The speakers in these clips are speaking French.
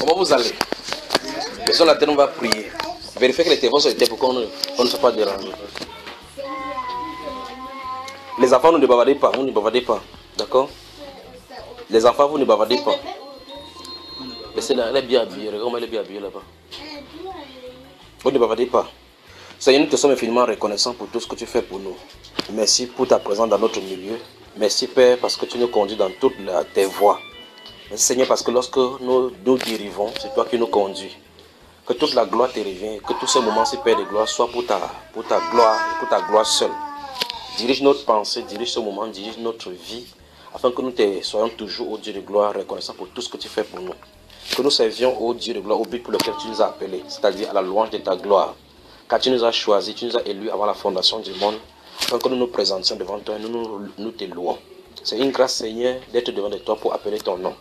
Comment vous allez? Personne la terre, on va prier. Vérifiez que les téléphones sont éteints pour qu'on ne soit pas dérangé. Les enfants, ne bavardez pas, vous ne bavardez pas. D'accord? Les enfants, vous ne bavardez pas. Laissez-la, elle est bien habillée. Regarde comment elle est bien habillée là-bas. Vous ne bavardez pas. Seigneur, nous te sommes infiniment reconnaissants pour tout ce que tu fais pour nous. Merci pour ta présence dans notre milieu. Merci Père parce que tu nous conduis dans toutes tes voies. Merci Seigneur parce que lorsque nous dérivons, c'est toi qui nous conduis. Que toute la gloire te revient, que tous ces moments, ces Père de gloire, soient pour ta gloire et pour ta gloire seule. Dirige notre pensée, dirige ce moment, dirige notre vie, afin que nous te soyons toujours, ô Dieu de gloire, reconnaissants pour tout ce que tu fais pour nous. Que nous servions, ô Dieu de gloire, au but pour lequel tu nous as appelés, c'est-à-dire à la louange de ta gloire. Car tu nous as choisis, tu nous as élus avant la fondation du monde, afin que nous nous présentions devant toi et nous te louons. C'est une grâce, Seigneur, d'être devant de toi pour appeler ton nom.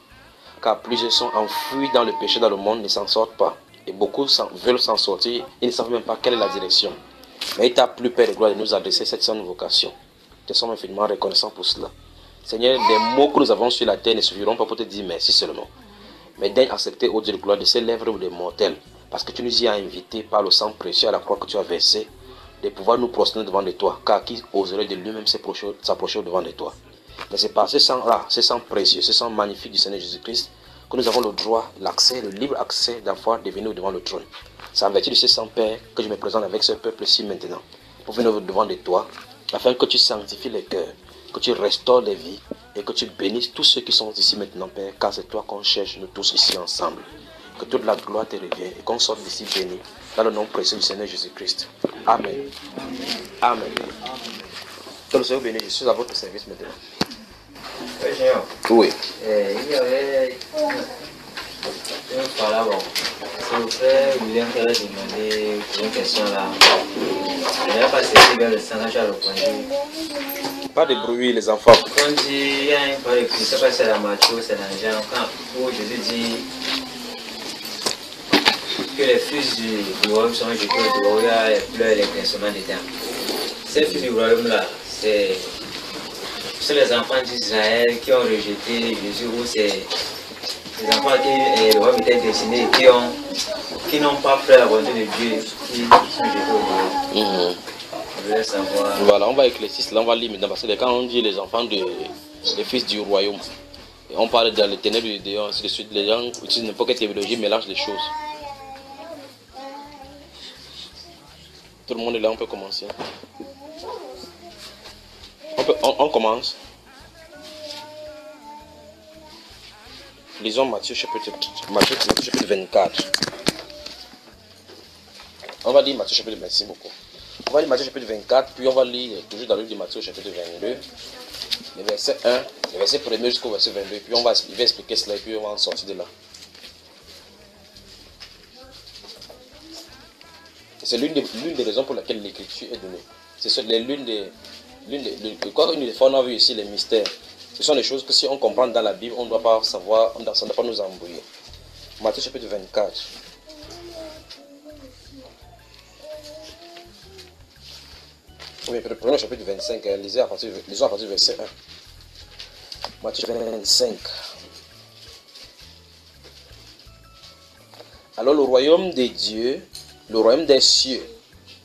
Car plusieurs sont enfouis dans le péché dans le monde, ne s'en sortent pas. Et beaucoup veulent s'en sortir, ils ne savent même pas quelle est la direction. Mais il t'a plu, Père de gloire, de nous adresser cette sainte vocation. Nous sommes infiniment reconnaissants pour cela. Seigneur, les mots que nous avons sur la terre ne suffiront pas pour te dire merci seulement. Mais daigne accepter, ô Dieu de gloire, de ces lèvres de mortels, parce que tu nous y as invités par le sang précieux à la croix que tu as versé, de pouvoir nous prosterner devant de toi, car qui oserait de lui-même s'approcher devant de toi. Mais c'est par ce sang-là, ce sang précieux, ce sang magnifique du Seigneur Jésus-Christ, que nous avons le droit, l'accès, le libre accès d'avoir de venir devant le trône. C'est en vertu de ce sang, Père, que je me présente avec ce peuple-ci maintenant, pour venir devant de toi, afin que tu sanctifies les cœurs, que tu restaures les vies, et que tu bénisses tous ceux qui sont ici maintenant, Père, car c'est toi qu'on cherche, nous tous ici ensemble. Que toute la gloire te revienne et qu'on sorte d'ici béni, dans le nom précieux du Seigneur Jésus-Christ. Amen. Amen. Que le Seigneur bénisse, je suis à votre service maintenant. Oui, Seigneur. Oui. Il y avait une fois là, bon, c'est le frère William qui avait demandé pour une question là. Il n'a pas cessé vers le sang, tu as répondu. Pas de bruit, les enfants. Quand il y a un point de plus, je ne sais pas si c'est la Matthieu ou c'est dans Jean, où Jésus dit que les fils du royaume sont jetés au dehors, il y a les pleurs et les grincements dedans. Ces fils du royaume là, c'est les enfants d'Israël qui ont rejeté Jésus, ou c'est les enfants qui le royaume était destiné et qui n'ont pas fait la volonté de Dieu, qui sont jetés au dehors. Je voulais savoir. Voilà, on va éclaircir là, on va lire maintenant, parce que quand on dit les enfants les fils du royaume, et on parle dans les ténèbres du dehors, ainsi de suite, les gens utilisent n'importe quelle théologie, mélangent les choses. Tout le monde est là, on peut commencer. On commence. Lisons Matthieu chapitre 24. On va lire Matthieu chapitre 24, merci beaucoup. On va lire Matthieu chapitre 24, puis on va lire toujours dans le livre de Matthieu chapitre 22, le verset 1, le verset 1er jusqu'au verset 22, puis il va expliquer cela et puis on va en sortir de là. C'est l'une des raisons pour laquelle l'écriture est donnée. C'est l'une des quoi une des fois on a vu ici les mystères. Ce sont des choses que si on comprend dans la Bible, on ne doit pas savoir, ça ne doit pas nous embrouiller. Matthieu chapitre 24. Oui, prenons le chapitre 25, lisons à partir du verset 1. Matthieu 25. Alors le royaume des dieux, le royaume des cieux,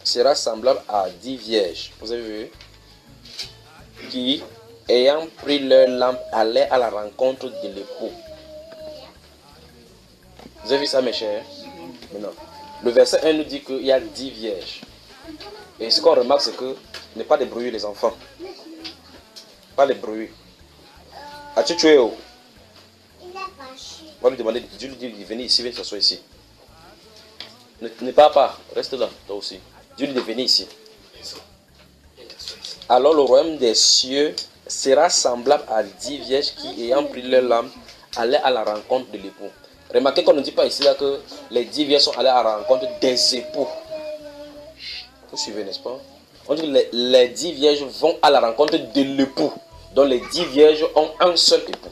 sera semblable à 10 vierges. Vous avez vu? Qui, ayant pris leur lampe, allaient à la rencontre de l'époux. Vous avez vu ça, mes chers? Maintenant, le verset 1 nous dit qu'il y a 10 vierges. Et ce qu'on remarque, c'est que il n'est pas de bruit, les enfants. Pas de bruit. As-tu tué? On va lui demander, Dieu lui dit, venez ici, viens s'asseoir ici. Ne pars pas, reste là, toi aussi. Dieu lui dit, venez ici. Alors le royaume des cieux sera semblable à 10 vierges qui, ayant pris leur lampe, allaient à la rencontre de l'époux. Remarquez qu'on ne dit pas ici là que les 10 vierges sont allées à la rencontre des époux. Vous suivez, n'est-ce pas? On dit que les 10 vierges vont à la rencontre de l'époux. Donc les 10 vierges ont un seul époux.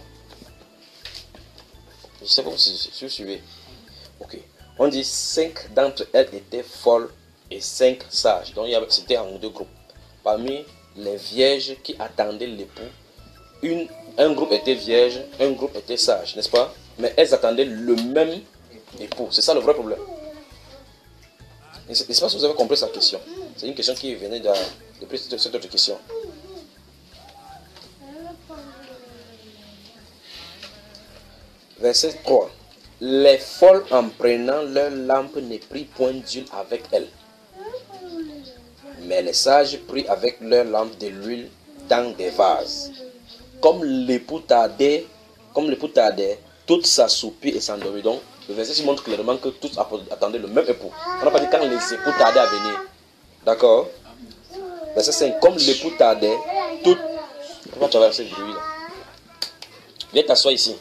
Je sais pas si vous suivez. Ok. On dit 5 d'entre elles étaient folles et 5 sages. Donc c'était en 2 groupes. Parmi les vierges qui attendaient l'époux, un groupe était vierge, un groupe était sage, n'est-ce pas? Mais elles attendaient le même époux. C'est ça le vrai problème. Je ne sais pas si vous avez compris sa question. C'est une question qui venait depuis cette autre question. Verset 3. Les folles en prenant leur lampe ne prirent point d'huile avec elles. Mais les sages prirent avec leur lampe de l'huile dans des vases. Comme l'époux tardait, toutes s'assoupirent et s'endormirent. Donc, le verset montre clairement que tous attendaient le même époux. On n'a pas dit quand les époux tardaient à venir. D'accord? Verset 5. Comme l'époux tardait, toutes... On va traverser le bruit là. Viens t'asseoir ici.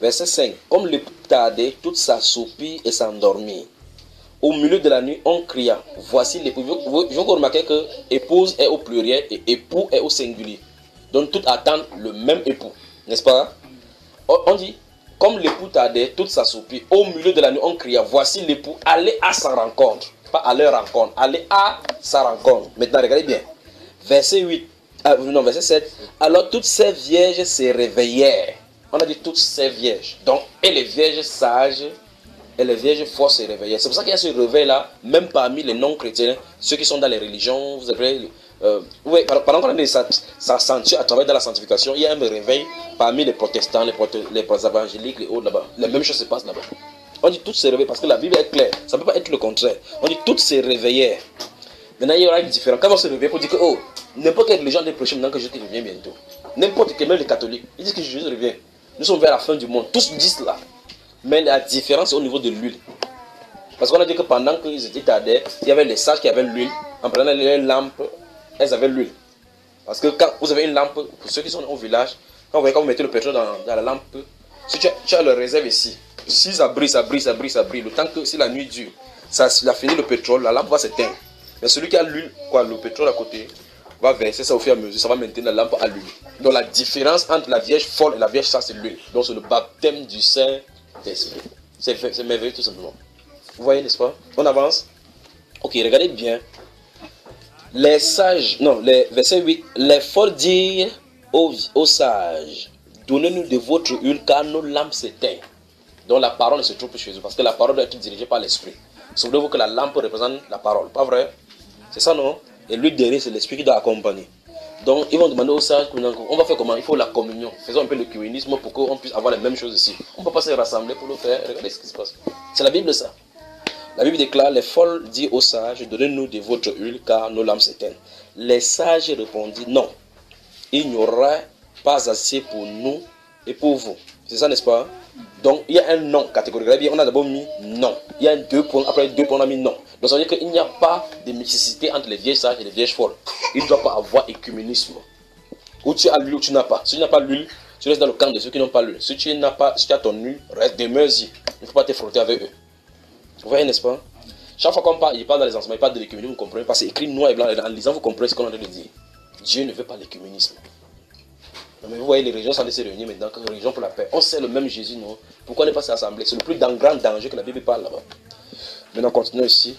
Verset 5. Comme l'époux tardait, toutes s'assoupirent et s'endormirent. Au milieu de la nuit, on cria. Voici l'époux. Je veux remarquer que épouse est au pluriel et époux est au singulier. Donc toutes attendent le même époux. N'est-ce pas? On dit, comme l'époux tardait, toutes s'assoupirent. Au milieu de la nuit, on cria. Voici l'époux. Allez à sa rencontre. Pas à leur rencontre. Allez à sa rencontre. Maintenant, regardez bien. Verset 8. Verset 7. Alors toutes ces vierges se réveillèrent. On a dit toutes ces vierges. Donc, et les vierges sages et les vierges folles se réveillaient. C'est pour ça qu'il y a ce réveil-là, même parmi les non-chrétiens, ceux qui sont dans les religions, vous savez, oui, pendant qu'on a dit ça senti à travers de la sanctification, il y a un réveil parmi les protestants, les évangéliques, les autres là-bas. La même chose se passe là-bas. On dit toutes se réveillent parce que la Bible est claire. Ça ne peut pas être le contraire. On dit toutes se réveillèrent. Maintenant, il y aura une différence. Quand on se réveille pour dire que, oh, n'importe quelle religion est prêchée maintenant que Jésus revient bientôt. N'importe quel, même les catholiques, ils disent que Jésus revient. Nous sommes vers la fin du monde. Tous disent cela. Mais la différence est au niveau de l'huile. Parce qu'on a dit que pendant qu'ils étaient tardés, il y avait les sages qui avaient l'huile. En prenant les lampes, elles avaient l'huile. Parce que quand vous avez une lampe, pour ceux qui sont au village, quand vous mettez le pétrole dans la lampe, si tu as le réserve ici, si ça brille, le temps que si la nuit dure, ça a fini le pétrole, la lampe va s'éteindre. Mais celui qui a l'huile, le pétrole à côté, va verser ça au fur et à mesure, ça va maintenir la lampe à l'huile. Donc la différence entre la vierge folle et la vierge sage, c'est l'huile. Donc c'est le baptême du Saint-Esprit. C'est merveilleux tout simplement. Vous voyez, n'est-ce pas? On avance. Ok, regardez bien. Les sages, les verset 8, les folles dirent aux sages, donnez-nous de votre huile car nos lampes s'éteignent. Donc la parole ne se trouve plus chez eux parce que la parole doit être dirigée par l'esprit. Souvenez-vous que la lampe représente la parole, pas vrai? C'est ça, non? Et lui derrière, c'est l'esprit qui doit accompagner. Donc, ils vont demander aux sages, on va faire comment? Il faut la communion. Faisons un peu le cuénisme pour qu'on puisse avoir les mêmes choses ici. On ne peut pas se rassembler pour le faire. Regardez ce qui se passe. C'est la Bible, ça. La Bible déclare, les folles disent aux sages, donnez-nous de votre huile car nos lampes s'éteignent. Les sages répondirent, non, il n'y aura pas assez pour nous et pour vous. C'est ça, n'est-ce pas? Donc, il y a un non catégorique. On a d'abord mis non. Il y a 2 points, après 2 points, on a mis non. Donc, ça veut dire qu'il n'y a pas de mixité entre les vieilles sages et les vieilles folles. Il ne doit pas avoir écuménisme. Ou tu as l'huile ou tu n'as pas. Si tu n'as pas l'huile, tu restes dans le camp de ceux qui n'ont pas l'huile. Si tu as ton huile, reste demeure-y. Il ne faut pas te frotter avec eux. Vous voyez, n'est-ce pas? Chaque fois qu'on parle, il parle dans les enseignements, il parle de l'écuménisme, vous comprenez? Parce que c'est écrit noir et blanc. En lisant, vous comprenez ce qu'on est en train de dire. Dieu ne veut pas l'écuménisme. Mais vous voyez, les régions sont se réunir maintenant, comme région pour la paix. On sait le même Jésus, non? Pourquoi ne pas s'assembler? C'est le plus grand danger que la Bible parle là-bas. Maintenant, continuons ici.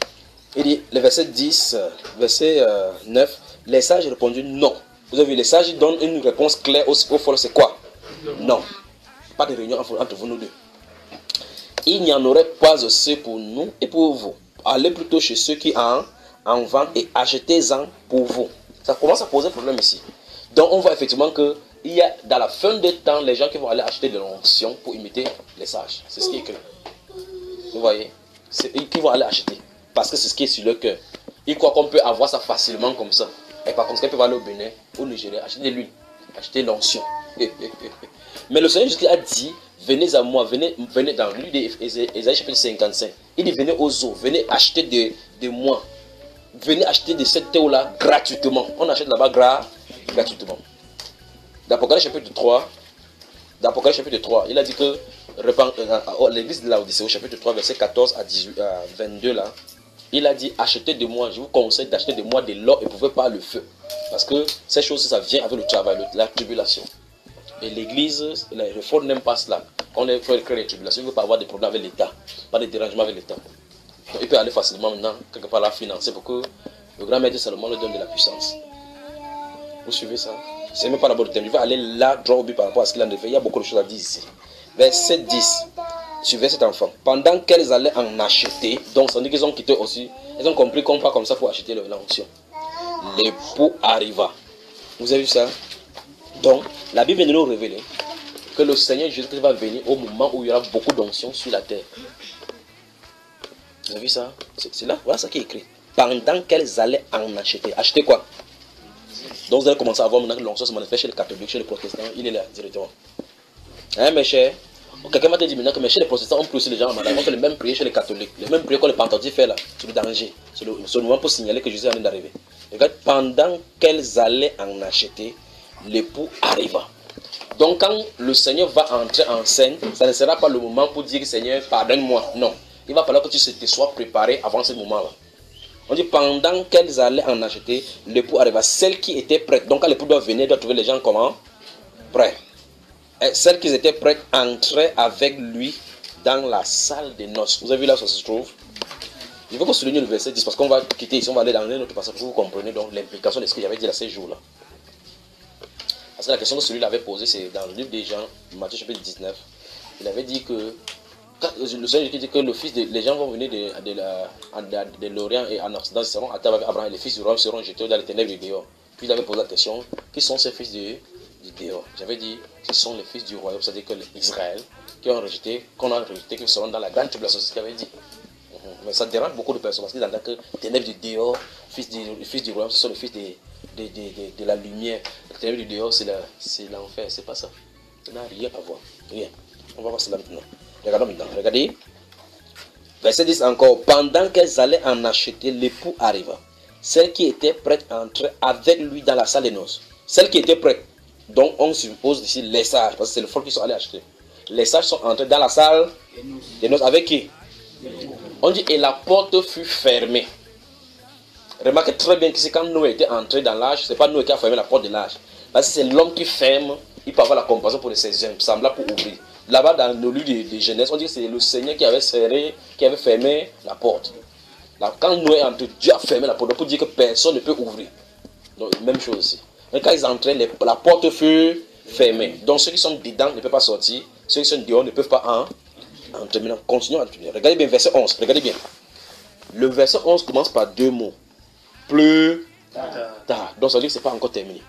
Il dit, le verset 10, verset 9, les sages répondirent non. Vous avez vu, les sages donnent une réponse claire aux folles, c'est quoi? Non. Pas de réunion entre vous, nous deux. Il n'y en aurait pas assez pour nous et pour vous. Allez plutôt chez ceux qui en vendent et achetez-en pour vous. Ça commence à poser problème ici. Donc on voit effectivement que il y a dans la fin des temps les gens qui vont aller acheter de l'onction pour imiter les sages. C'est ce qui est écrit. Vous voyez? C'est eux qui vont aller acheter. Parce que c'est ce qui est sur leur cœur. Ils croient qu'on peut avoir ça facilement comme ça. Et par contre, ils peuvent aller au Bénin, au Nigeria, acheter de l'huile, acheter l'onction. Mais le Seigneur Jésus a dit, venez à moi, venez dans l'huile d'Ésaïe chapitre 55. Il dit, venez aux eaux, venez acheter de moi. Venez acheter de cette eau-là gratuitement. On achète là-bas gratuitement. D'Apocalypse chapitre 3, il a dit que l'église de Laodicée au chapitre 3, verset 14 à 22 là, il a dit, achetez de moi, je vous conseille d'acheter de moi de l'or et pouvez pas le feu. Parce que ces choses, ça vient avec le travail, la tribulation. Et l'église, les réformes n'aiment pas cela. Quand on fait créer les tribulations, il ne veut pas avoir de problèmes avec l'État, pas de dérangement avec l'État. Donc il peut aller facilement maintenant, quelque part là, financer pour que le grand maître Salomon lui donne de la puissance. Vous suivez ça? C'est même pas d'abord le thème. Il va aller là, droit au but par rapport à ce qu'il en a fait. Il y a beaucoup de choses à dire ici. verset 10. Suivez cet enfant. Pendant qu'elles allaient en acheter, donc ça veut dire qu'ils ont quitté aussi, elles ont compris qu'on ne va pas comme ça pour acheter l'onction. L'époux arriva. Vous avez vu ça? Donc, la Bible vient de nous révéler que le Seigneur Jésus va venir au moment où il y aura beaucoup d'onction sur la terre. Vous avez vu ça? C'est là, voilà ce qui est écrit. Pendant qu'elles allaient en acheter. Acheter quoi? Donc vous allez commencer à voir maintenant que l'onction se manifeste chez les catholiques, chez les protestants. Il est là directement. Hein, mes chers? Quelqu'un m'a dit maintenant que chez les protestants, on pousse les gens en malade. On fait les mêmes prières chez les catholiques. Les mêmes prières que les pentateuques font là. C'est le danger. C'est le moment pour signaler que Jésus est en train d'arriver. Regarde, pendant qu'elles allaient en acheter, l'époux arriva. Donc quand le Seigneur va entrer en scène, ça ne sera pas le moment pour dire Seigneur, pardonne-moi. Non. Il va falloir que tu te sois préparé avant ce moment-là. On dit pendant qu'elles allaient en acheter, l'époux arriva. Celle qui était prête. Donc quand l'époux doit venir, doit trouver les gens comment? Prêts. Et celles qui étaient prêtes entraient avec lui dans la salle des noces. Vous avez vu là où ça se trouve? Je veux qu'on souligne le verset 10 parce qu'on va quitter ici, on va aller dans un autre passage pour que vous compreniez donc l'implication de ce que j'avais dit là ces jours-là. Parce que la question que celui-là avait posée, c'est dans le livre des Jean, Matthieu chapitre 19. Il avait dit que le Seigneur dit que les gens vont venir de l'Orient et en Occident, ils seront à table avec Abraham et les fils du royaume seront jetés dans les ténèbres du dehors. Puis il avait posé la question, qui sont ces fils du dehors? J'avais dit, ce sont les fils du royaume, c'est-à-dire que Israël, qu'on a rejeté, qui seront dans la grande tribulation, c'est ce qu'il avait dit. Mais ça dérange beaucoup de personnes parce qu'ils entendent que ténèbres du dehors, fils du royaume, ce sont les fils de la lumière. Les ténèbres du dehors, c'est l'enfer, c'est pas ça. Ça n'a rien à voir. Rien. On va voir cela maintenant. Regardons maintenant. Regardez. Verset 10 encore. Pendant qu'elles allaient en acheter, l'époux arriva. Celle qui était prête entrait avec lui dans la salle des noces. Celle qui était prête. Donc on suppose ici les sages, parce que c'est le folk qui sont allés acheter. Les sages sont entrés dans la salle des noces avec qui? On dit et la porte fut fermée. Remarquez très bien que c'est quand Noé était entré dans l'âge, ce n'est pas Noé qui a fermé la porte de l'âge. Parce que c'est l'homme qui ferme, il peut avoir la compassion pour ses semblables pour ouvrir. Là-bas dans le livre de Genèse, on dit que c'est le Seigneur qui avait serré, qui avait fermé la porte. Là, quand Noé est entré, Dieu a fermé la porte pour dire que personne ne peut ouvrir. Donc même chose ici. Mais quand ils entraient, la porte fut fermée. Donc ceux qui sont dedans ne peuvent pas sortir, ceux qui sont dehors ne peuvent pas entrer. Maintenant, continuons à étudier. Regardez bien verset 11. Regardez bien. Le verset 11 commence par deux mots. Plus tard. Donc ça veut dire que ce n'est pas encore terminé.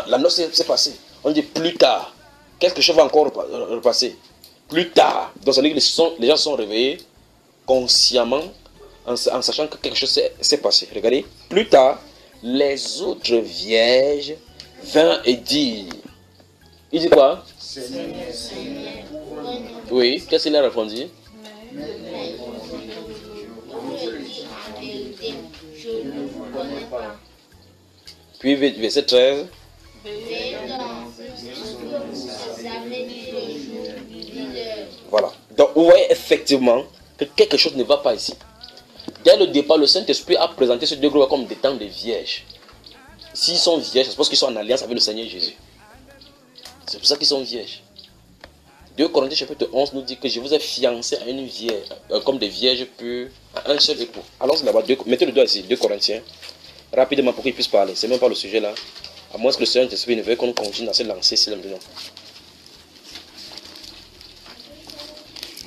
La noce s'est passée. On dit plus tard. Quelque chose va encore repasser. Plus tard. Donc ça veut dire que les gens sont réveillés consciemment en sachant que quelque chose s'est passé. Regardez. Plus tard, les autres vierges vinrent et dirent. Il dit quoi? Seigneur. Oui. Qu'est-ce qu'il a répondu? Puis verset 13. Voilà. Donc vous voyez effectivement que quelque chose ne va pas ici. Dès le départ, le Saint-Esprit a présenté ces deux groupes comme des temps de vierges. S'ils sont vierges, c'est parce qu'ils sont en alliance avec le Seigneur Jésus. C'est pour ça qu'ils sont vierges. 2 Corinthiens chapitre 11 nous dit que je vous ai fiancé à une vierge, comme des vierges pures, à un seul époux. Allons là-bas, mettez le doigt ici, 2 Corinthiens, rapidement pour qu'ils puissent parler. C'est même pas le sujet là. À moins que le Saint-Esprit ne veuille qu'on continue à se lancer ici maintenant.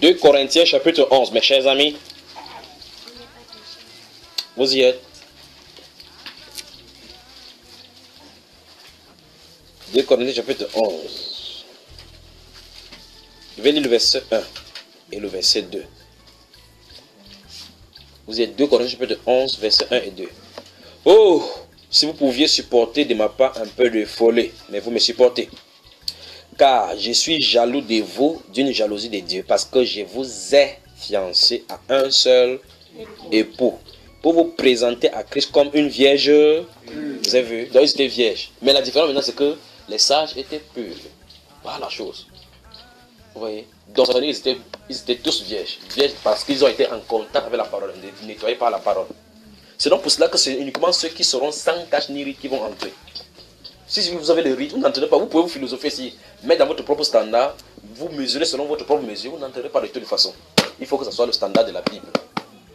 2 Corinthiens chapitre 11, mes chers amis. Vous y êtes. 2 Corinthiens chapitre 11. Je vais lire le verset 1 et le verset 2. Vous êtes 2 Corinthiens chapitre 11, verset 1 et 2. Oh, si vous pouviez supporter de ma part un peu de folie, mais vous me supportez. Car je suis jaloux de vous d'une jalousie de Dieu, parce que je vous ai fiancé à un seul époux, pour vous présenter à Christ comme une vierge. Vous avez vu? Donc ils étaient vierges. Mais la différence maintenant, c'est que les sages étaient purs. Voilà la chose. Vous voyez? Donc ça veut dire qu'ils étaient tous vierges. Vierges parce qu'ils ont été en contact avec la parole, nettoyés par la parole. C'est donc pour cela que c'est uniquement ceux qui seront sans tache ni rite qui vont entrer. Si vous avez le rite, vous n'entrez pas, vous pouvez vous philosopher ici, mais dans votre propre standard, vous mesurez selon votre propre mesure, vous n'entrez pas de toute façon. Il faut que ce soit le standard de la Bible.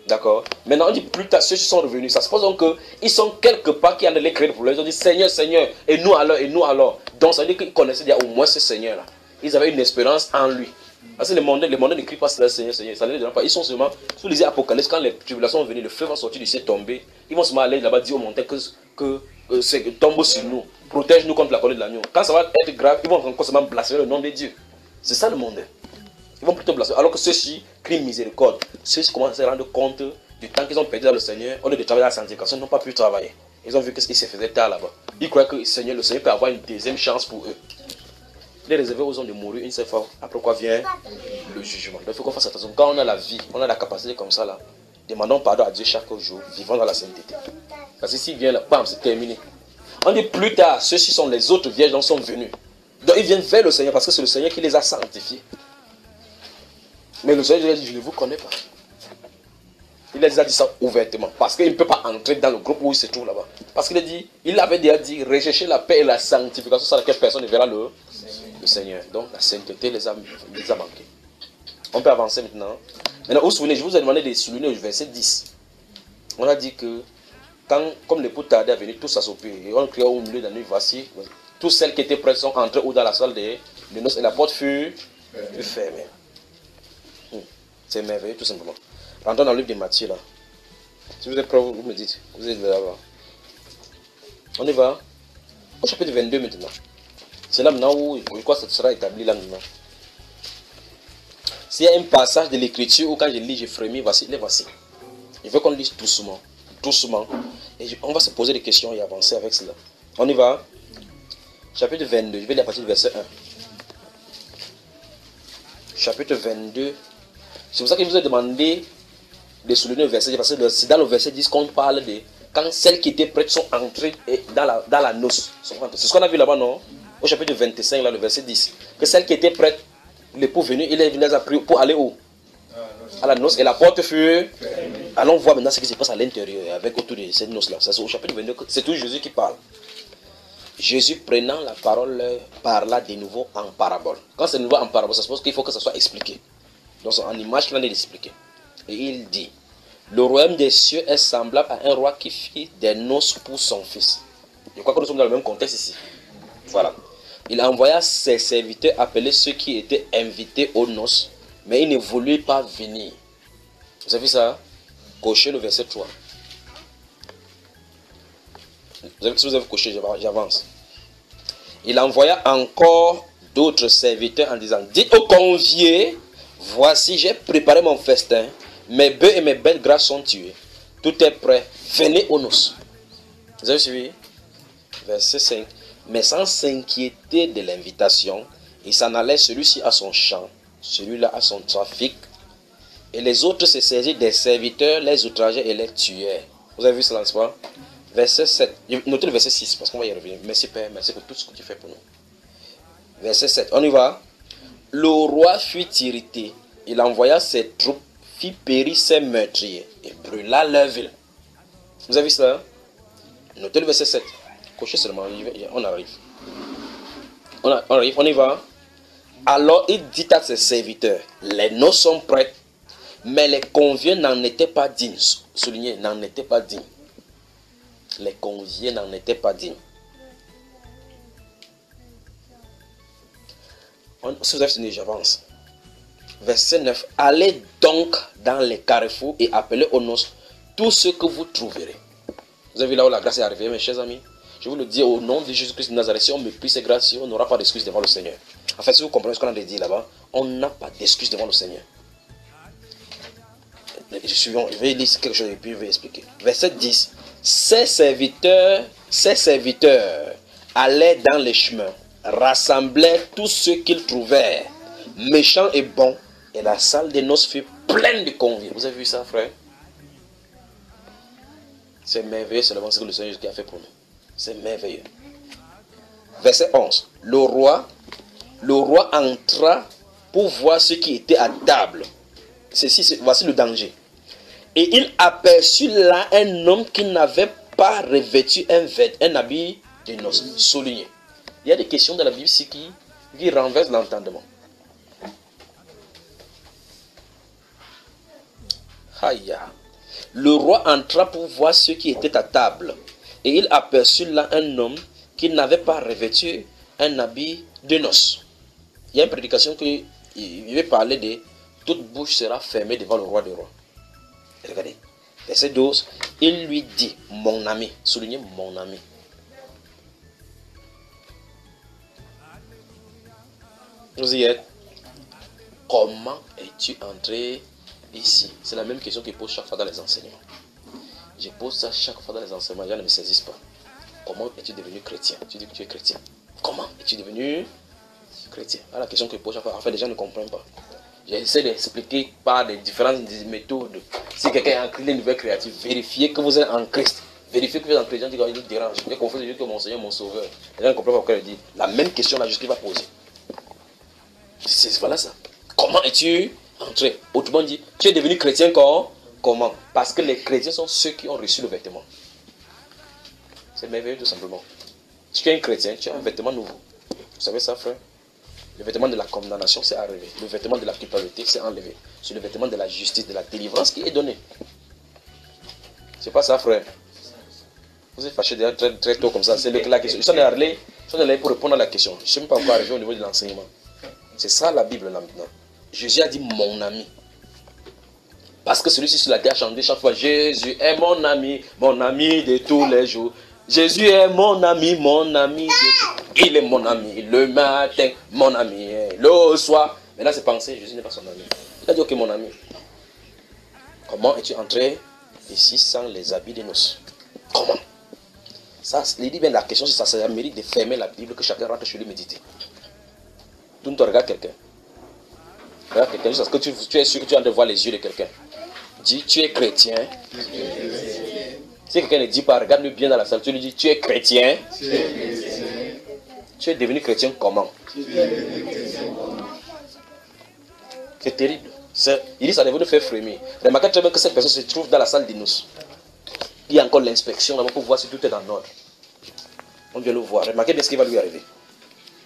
D'accord? Maintenant, on dit plus tard, ceux qui sont revenus, ça se pose donc qu'ils sont quelque part qui en allaient créer le problème. Ils ont dit Seigneur, Seigneur, et nous alors, et nous alors. Donc ça veut dire qu'ils connaissaient déjà au moins ce Seigneur-là. ils avaient une espérance en lui. Parce que les mondains n'écrivent pas cela, Seigneur, Seigneur, ça ne les dérange pas. Ils sont seulement, si vous lisez Apocalypse, quand les tribulations vont venir, le feu va sortir du ciel tomber, ils vont seulement aller là-bas dire aux montagnes que tombe sur nous, protège-nous contre la colère de l'agneau. Quand ça va être grave, ils vont encore seulement blasphémer le nom de Dieu. C'est ça le monde. Ils vont plutôt blasphémer. Alors que ceux-ci crient miséricorde. Ceux-ci commencent à se rendre compte du temps qu'ils ont perdu dans le Seigneur, au lieu de travailler à la sanctification, ils n'ont pas pu travailler. Ils ont vu que ce qui se faisait tard là-bas. Ils croient que le Seigneur peut avoir une deuxième chance pour eux. Il est réservé aux hommes de mourir une seule fois. Après quoi vient le jugement. Donc il faut qu'on fasse attention. Quand on a la vie, on a la capacité comme ça là, demandons pardon à Dieu chaque jour, vivons dans la sainteté. Parce que s'il vient là, bam, c'est terminé. On dit plus tard, ceux-ci sont les autres vierges dont sont venus. Donc ils viennent vers le Seigneur parce que c'est le Seigneur qui les a sanctifiés. Mais le Seigneur dit, je ne vous connais pas. Il a déjà dit ça ouvertement. Parce qu'il ne peut pas entrer dans le groupe où il se trouve là-bas. Parce qu'il a dit, il avait déjà dit, rechercher la paix et la sanctification sans laquelle personne ne verra le Seigneur. Donc la sainteté les a manqués. On peut avancer maintenant. Maintenant, vous vous souvenez, je vous ai demandé de souligner le verset 10. On a dit que, comme l'époux tardait à venir, tous s'assoupirent. Et on cria au milieu de la nuit, voici, toutes celles qui étaient prêtes sont entrées ou dans la salle de noces et la porte fut fermée. C'est merveilleux, tout simplement. Rentrons dans le livre de Matthieu, là. Si vous êtes prêts, vous me dites. Vous êtes là-bas. On y va. Au chapitre 22 maintenant. C'est là maintenant où je crois que ça sera établi là maintenant. S'il y a un passage de l'écriture où quand je lis, je frémis, voici, les voici. Je veux qu'on lise doucement. Doucement. Et on va se poser des questions et avancer avec cela. On y va. Chapitre 22. Je vais lire à partir du verset 1. Chapitre 22. C'est pour ça que je vous ai demandé de souligner le verset 10, parce que c'est dans le verset 10 qu'on parle de quand celles qui étaient prêtes sont entrées dans la noce. C'est ce qu'on a vu là-bas, non? Au chapitre 25, là, le verset 10. Que celles qui étaient prêtes, l'époux venu, il les a pris pour aller où? À la noce, et la porte fut. Allons voir maintenant ce qui se passe à l'intérieur, avec autour de cette noce-là. C'est au chapitre 22, c'est tout Jésus qui parle. Jésus prenant la parole parla de nouveau en parabole. Quand c'est de nouveau en parabole, ça suppose qu'il faut que ça soit expliqué. Donc c'est en image qu'il en est expliqué. Et il dit, le royaume des cieux est semblable à un roi qui fit des noces pour son fils. Je crois que nous sommes dans le même contexte ici. Voilà. Il envoya ses serviteurs appeler ceux qui étaient invités aux noces, mais ils ne voulaient pas venir. Vous avez vu ça? Cochez le verset 3. Si vous avez coché, j'avance. Il envoya encore d'autres serviteurs en disant, dites aux conviés, voici j'ai préparé mon festin, mes bœufs et mes bêtes grasses sont tués. Tout est prêt, venez aux noces. Vous avez suivi? Verset 5. Mais sans s'inquiéter de l'invitation, il s'en allait celui-ci à son champ, celui-là à son trafic, et les autres se saisirent des serviteurs, les outrageaient et les tuaient. Vous avez vu cela, n'est-ce pas? Verset 7. Notez le verset 6 parce qu'on va y revenir. Merci Père, merci pour tout ce que tu fais pour nous. Verset 7. On y va. Le roi fut irrité. Il envoya ses troupes, fit périr ses meurtriers et brûla leur ville. Vous avez vu cela? Notez le verset 7. Cochez seulement, on arrive. On arrive, on y va. Alors il dit à ses serviteurs, les noces sont prêtes, mais les conviés n'en étaient pas dignes. Soulignez, n'en étaient pas dignes. Les conviés n'en étaient pas dignes. Si vous avez fini, j'avance. Verset 9. Allez donc dans les carrefours et appelez aux noces tout ce que vous trouverez. Vous avez vu là où la grâce est arrivée, mes chers amis. Je vous le dis au nom de Jésus-Christ de Nazareth. Si on méprise ces grâces, on n'aura pas d'excuse devant le Seigneur. En fait, si vous comprenez ce qu'on a dit là-bas, on n'a pas d'excuse devant le Seigneur. Je vais lire quelque chose et puis je vais expliquer. Verset 10. Ses serviteurs allaient dans les chemins, rassemblaient tous ceux qu'ils trouvèrent, méchants et bons, et la salle des noces fut pleine de conviés. Vous avez vu ça, frère? C'est merveilleux, c'est ce que le Seigneur Jésus a fait pour nous. C'est merveilleux. Verset 11. Le roi entra pour voir ceux qui étaient à table. Voici le danger. Et il aperçut là un homme qui n'avait pas revêtu un habit de noces. Souligné. Il y a des questions dans la Bible ici qui renversent l'entendement. Aïe. Le roi entra pour voir ceux qui étaient à table. Et il aperçut là un homme qui n'avait pas revêtu un habit de noces. Il y a une prédication qui veut parler de toute bouche sera fermée devant le roi des rois. Regardez. Verset 12. Il lui dit, mon ami. Soulignez mon ami. Vous y êtes. Comment es-tu entré ici? C'est la même question qu'il pose chaque fois dans les enseignements. Je pose ça chaque fois dans les enseignements. Les gens ne me saisissent pas. Comment es-tu devenu chrétien? Tu dis que tu es chrétien. Comment es-tu devenu chrétien? Voilà la question que je pose chaque fois. En fait, les gens ne comprennent pas. J'essaie d'expliquer par des différentes méthodes. Si quelqu'un est en Christ, une nouvelle créature, vérifiez que vous êtes en Christ. Vérifiez que vous êtes en Christ. Les gens disent qu'il nous dérange. J'ai confié que mon Seigneur, mon Sauveur. Les gens ne comprennent pas pourquoi il dit. La même question là, juste qu'il va poser. Voilà ça. Comment es-tu entré? Autrement dit, tu es devenu chrétien comment? Parce que les chrétiens sont ceux qui ont reçu le vêtement. C'est merveilleux tout simplement. Si tu es un chrétien, tu as un vêtement nouveau. Vous savez ça, frère? Le vêtement de la condamnation, c'est enlevé. Le vêtement de la culpabilité, c'est enlevé. C'est le vêtement de la justice, de la délivrance qui est donné. C'est pas ça, frère. Vous êtes fâché déjà très tôt comme ça. C'est la question. Ils sont allés pour répondre à la question. Je ne sais même pas encore arrivé au niveau de l'enseignement. C'est ça la Bible là maintenant. Jésus a dit mon ami. Parce que celui-ci sur la terre a chanté chaque fois, Jésus est mon ami de tous les jours. Jésus est mon ami de tous. Il est mon ami le matin, mon ami le soir. Mais là c'est pensé, Jésus n'est pas son ami. Il a dit ok mon ami. Comment es-tu entré ici sans les habits de noces? Comment? Ça, il dit bien la question, c'est ça, ça mérite de fermer la Bible, que chacun rentre chez lui méditer. Tu ne te regardes quelqu'un. Regarde quelqu'un juste parce que tu es sûr que tu es en train de voir les yeux de quelqu'un. Dis, tu es chrétien. Si quelqu'un ne dit pas, regarde-le bien dans la salle, tu lui dis, tu es chrétien. Tu es devenu chrétien comment? C'est terrible. Il dit, ça devait nous faire frémir. Remarquez très bien que cette personne se trouve dans la salle d'Inus. Il y a encore l'inspection là-bas pour voir si tout est en ordre. On vient le voir. Remarquez bien ce qui va lui arriver.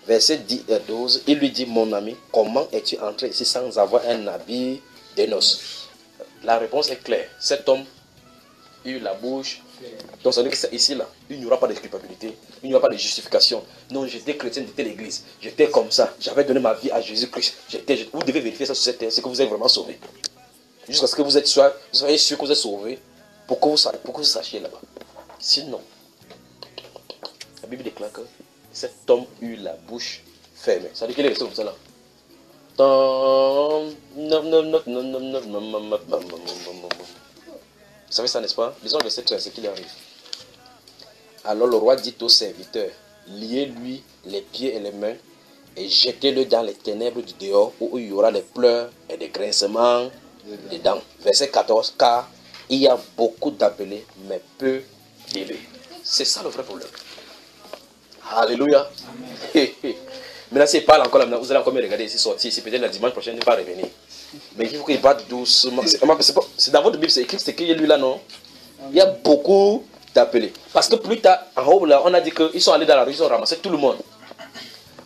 Verset 12, il lui dit, mon ami, comment es-tu entré ici sans avoir un habit de noces? La réponse est claire. Cet homme eut la bouche. Donc ça veut dire que ici, là, il n'y aura pas de culpabilité, il n'y aura pas de justification. Non, j'étais chrétien, j'étais l'église, j'étais comme ça, j'avais donné ma vie à Jésus-Christ. Vous devez vérifier ça sur cette terre, c'est que vous êtes vraiment sauvé. Jusqu'à ce que vous soyez sûr que vous êtes sauvé, pour que vous sachiez là-bas. Sinon, la Bible déclare que cet homme eut la bouche fermée. Ça veut dire qu'il est resté comme ça là. Vous savez ça, n'est-ce pas? Lisons le verset 13, c'est qu'il arrive. Alors le roi dit aux serviteurs, liez-lui les pieds et les mains et jetez-le dans les ténèbres du dehors où il y aura des pleurs et des grincements de dents. Verset 14, car il y a beaucoup d'appelés, mais peu d'élus. C'est ça le vrai problème. Alléluia. Maintenant, s'il parle encore, vous allez encore me regarder ici sortir. Ici, peut-être le dimanche prochain, il ne va pas revenir. Mais il faut qu'il parte doucement. C'est dans votre Bible, c'est écrit, c'est qu'il y a lui là, non? Il y a beaucoup d'appelés. Parce que plus tard, en haut, là, on a dit qu'ils sont allés dans la rue, ils ont ramassé tout le monde.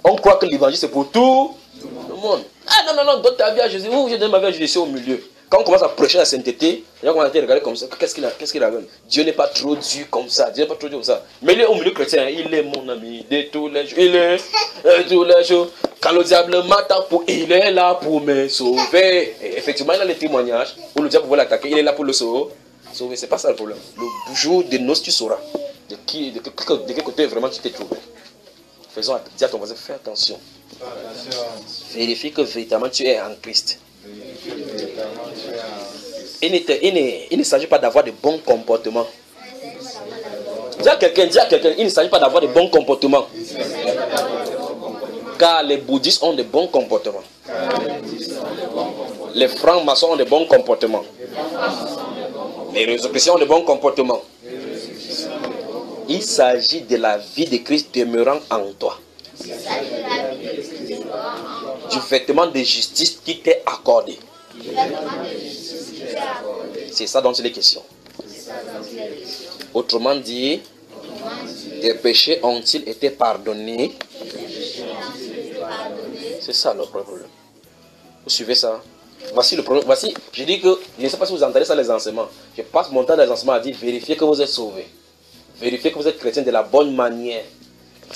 On croit que l'évangile, c'est pour tout le monde. Ah non, non, non, donne ta vie à Jésus. Où j'ai donné ma vie à Jésus, c'est au milieu. Quand on commence à prêcher la sainteté, les gens commencent à regarder comme ça. Qu'est-ce qu'il a? Dieu n'est pas trop dur comme ça. Dieu n'est pas trop dur comme ça. Mais il est au milieu chrétien. Il est mon ami de tous les jours. Il est de tous les jours. Quand le diable m'attaque, il est là pour me sauver. Et effectivement, il a les témoignages où le diable veut l'attaquer. Il est là pour le sauver. C'est pas ça le problème. Le jour de noces, tu sauras de quel côté vraiment tu t'es trouvé. Dis à ton voisin, fais attention. Vérifie que véritablement tu es en Christ. Il ne s'agit pas d'avoir de bons comportements. Dis à quelqu'un, il ne s'agit pas d'avoir de bons comportements. Car les bouddhistes ont de bons comportements. Les francs-maçons ont de bons comportements. Les réseaux chrétiens ont de bons comportements. Il s'agit de la vie de Christ demeurant en toi. Du vêtement de justice qui t'est accordé. C'est ça dont il est question. Autrement dit, tes péchés ont-ils été pardonnés? C'est ça le problème. Vous suivez ça? Voici le problème. Voici, je dis que, je ne sais pas si vous entendez ça les enseignements. Je passe mon temps dans les enseignements à dire, vérifiez que vous êtes sauvés. Vérifiez que vous êtes chrétien de la bonne manière.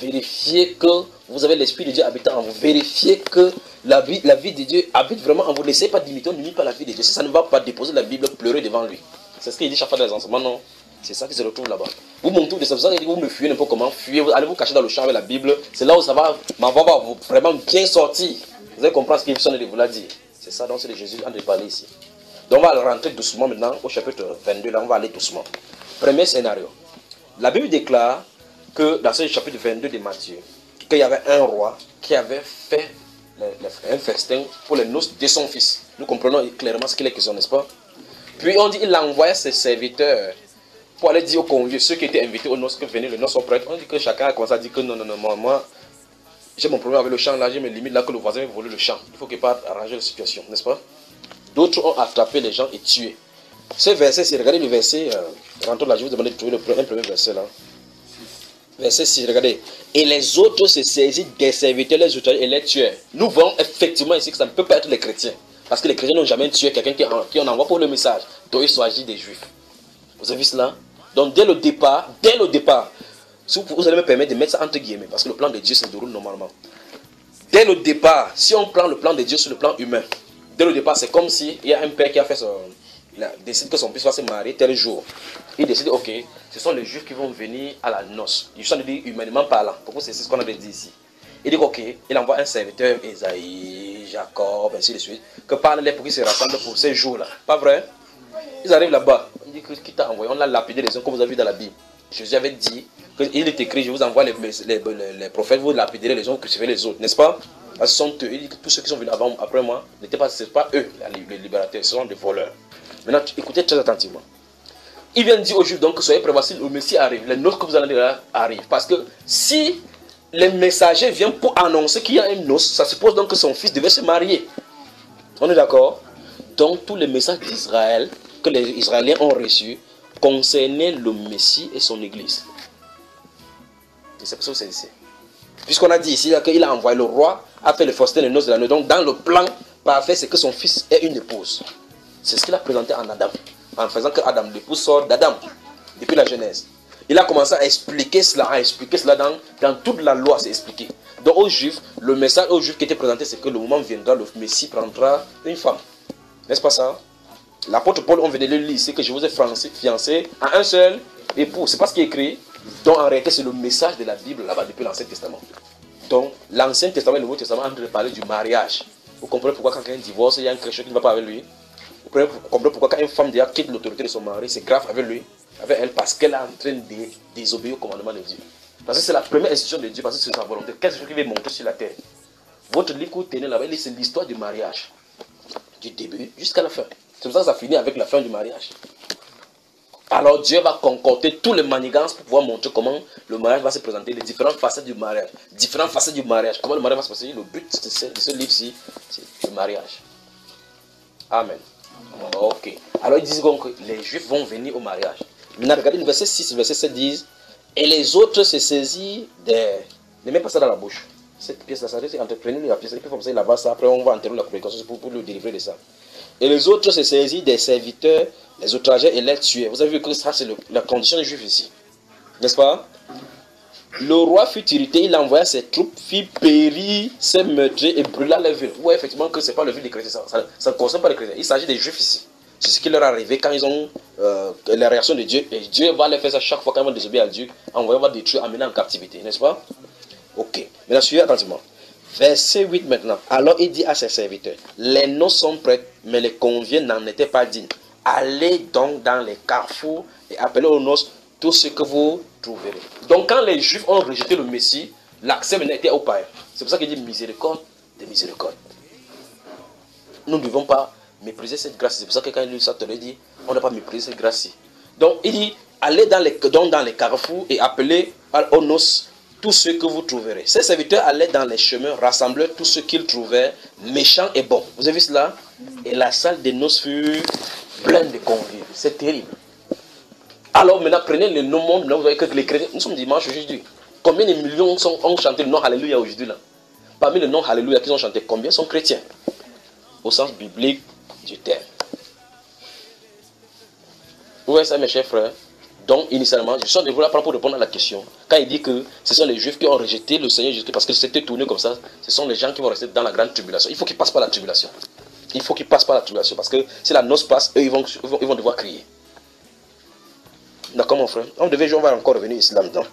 Vérifiez que vous avez l'Esprit de Dieu habitant en vous. Vérifiez que la vie de Dieu habite vraiment en vous. N'essayez pas d'imiter, on n'imite pas la vie de Dieu. Si ça ne va pas, déposer la Bible, pleurer devant lui. C'est ce qu'il dit chaque fois dans les enseignements, non? C'est ça qui se retrouve là-bas. Vous montez de ça, vous me fuyez n'importe comment, fuyez, allez vous cacher dans le champ avec la Bible. C'est là où ça va, ma voix va vraiment bien sortir. Vous allez comprendre ce qu'il sonne de vous l'a dit. C'est ça, donc c'est de Jésus en train de parler ici. Donc on va rentrer doucement maintenant au chapitre 22, là on va aller doucement. Premier scénario. La Bible déclare que dans ce chapitre 22 de Matthieu, qu'il y avait un roi qui avait fait un festin pour les noces de son fils. Nous comprenons clairement ce qu'il est question, n'est-ce pas? Puis on dit qu'il envoyait ses serviteurs pour aller dire aux conviés, ceux qui étaient invités aux noces, que venez, les noces sont prêtes. On dit que chacun a commencé à dire que non, moi j'ai mon problème avec le champ là, j'ai mes limites là, que le voisin veut voler le champ. Il faut qu'il parte arranger la situation, n'est-ce pas? D'autres ont attrapé les gens et tué. Ce verset, si regardez le verset, rentrons là, je vais vous demander de trouver un premier verset là. Verset 6, regardez. Et les autres se saisissent des serviteurs, les outragés et les tueurs. Nous voyons effectivement ici que ça ne peut pas être les chrétiens. Parce que les chrétiens n'ont jamais tué quelqu'un qui en envoie pour le message. Donc il s'agit des juifs. Vous avez vu cela? Donc dès le départ, si vous allez me permettre de mettre ça entre guillemets, parce que le plan de Dieu se déroule normalement. Dès le départ, si on prend le plan de Dieu sur le plan humain, dès le départ, c'est comme s'il y a un père qui a fait il décide que son fils va se marier tel jour. Il décide, ok, ce sont les juifs qui vont venir à la noce. Je suis en train de dire humainement parlant. Pourquoi c'est ce qu'on avait dit ici. Il dit, ok, il envoie un serviteur, Esaïe, Jacob, ainsi de suite, que parle-les pour qu'ils se rassemblent pour ces jours-là. Pas vrai? Ils arrivent là-bas. On dit, qui t'a envoyé? On l'a lapidé les uns, comme vous avez vu dans la Bible. Jésus avait dit, il est écrit, je vous envoie les prophètes, vous lapiderez les uns, crucifiez les autres, n'est-ce pas? Parce que ce sont eux. Il dit que tous ceux qui sont venus après moi, ce n'est pas eux, les libérateurs, ce sont des voleurs. Maintenant, écoutez très attentivement. Il vient de dire aux Juifs donc que soyez prêts, voici le Messie arrive, les noces que vous allez dire arrivent. Parce que si les messagers viennent pour annoncer qu'il y a une noce, ça suppose donc que son fils devait se marier. On est d'accord? Donc tous les messages d'Israël que les Israéliens ont reçus concernaient le Messie et son église. Et c'est pour ça que c'est ici. Puisqu'on a dit ici qu'il a envoyé le roi, a fait le festin de noces de la nuit. Donc dans le plan parfait, c'est que son fils ait une épouse. C'est ce qu'il a présenté en Adam. En faisant que Adam, l'épouse sort d'Adam, depuis la Genèse. Il a commencé à expliquer cela dans toute la loi, c'est expliqué. Donc aux Juifs, le message aux Juifs qui était présenté, c'est que le moment viendra, le Messie prendra une femme. N'est-ce pas ça? L'apôtre Paul, on venait de le lire, c'est que je vous ai fiancé à un seul époux. C'est pas ce qui est écrit. Donc en réalité, c'est le message de la Bible là-bas depuis l'Ancien Testament. Donc l'Ancien Testament et le Nouveau Testament ont parlé du mariage. Vous comprenez pourquoi quand quelqu'un divorce, il y a un chrétien qui ne va pas avec lui? Vous comprenez pourquoi quand une femme déjà quitte l'autorité de son mari, c'est grave avec lui, avec elle, parce qu'elle est en train de désobéir au commandement de Dieu. Parce que c'est la première institution de Dieu, parce que c'est sa volonté. Qu'est-ce qui va monter sur la terre? Votre livre que vous tenez là-bas, c'est l'histoire du mariage. Du début jusqu'à la fin. C'est pour ça que ça finit avec la fin du mariage. Alors Dieu va concocter tous les manigances pour pouvoir montrer comment le mariage va se présenter, les différentes facettes du mariage. Différentes facettes du mariage. Comment le mariage va se passer? Le but de ce livre-ci, c'est le mariage. Amen. Ok. Alors ils disent donc que les Juifs vont venir au mariage. Maintenant, regardez le verset 6, le verset 7 disent, et les autres se saisissent des... Ne mets pas ça dans la bouche. Cette pièce-là, ça c'est entreprenez la pièce, il faut comme ça, il lave ça, après on va enterrer la prédication pour le délivrer de ça. Et les autres se saisissent des serviteurs, les outragés et les tués. Vous avez vu que ça c'est la condition des Juifs ici. N'est-ce pas? Le roi fut irrité, il envoya ses troupes, fit périr ses meurtriers et brûla les villes. Vous voyez effectivement que ce n'est pas le ville des chrétiens, ça ne concerne pas les chrétiens. Il s'agit des Juifs ici. C'est ce qui leur est arrivé quand ils ont la réaction de Dieu. Et Dieu va les faire ça chaque fois qu'ils vont désobéir à Dieu. Envoyer, va détruire, amener en captivité. N'est-ce pas? Ok. Maintenant, suivez attentivement. Verset 8 maintenant. Alors il dit à ses serviteurs, les noces sont prêtes, mais les conviés n'en étaient pas dignes. Allez donc dans les carrefours et appelez aux noces tout ce que vous trouverez. Donc quand les Juifs ont rejeté le Messie, l'accès maintenant était aux païens. C'est pour ça qu'il dit miséricorde de miséricorde. Nous ne devons pas mépriser cette grâce. C'est pour ça que quand il lit ça, te le dit, on n'a pas méprisé cette grâce-ci. Donc il dit, allez dans les carrefours et appelez aux noces tout ce que vous trouverez. Ces serviteurs allaient dans les chemins, rassemblaient tout ce qu'ils trouvaient, méchants et bons. Vous avez vu cela? Et la salle des noces fut pleine de convives. C'est terrible. Alors maintenant, prenez le nom monde, vous voyez que les chrétiens, nous sommes dimanche aujourd'hui. Combien de millions ont chanté le nom Alléluia aujourd'hui là? Parmi le nom Alléluia qu'ils ont chanté, combien sont chrétiens? Au sens biblique du terme. Vous voyez ça mes chers frères? Donc, initialement, je suis là pour répondre à la question. Quand il dit que ce sont les Juifs qui ont rejeté le Seigneur Jésus parce que c'était tourné comme ça, ce sont les gens qui vont rester dans la grande tribulation. Il faut qu'ils passent par la tribulation. Il faut qu'ils passent par la tribulation parce que si la noce passe, eux, ils vont devoir crier. D'accord, mon frère? On va encore revenir ici là-dedans.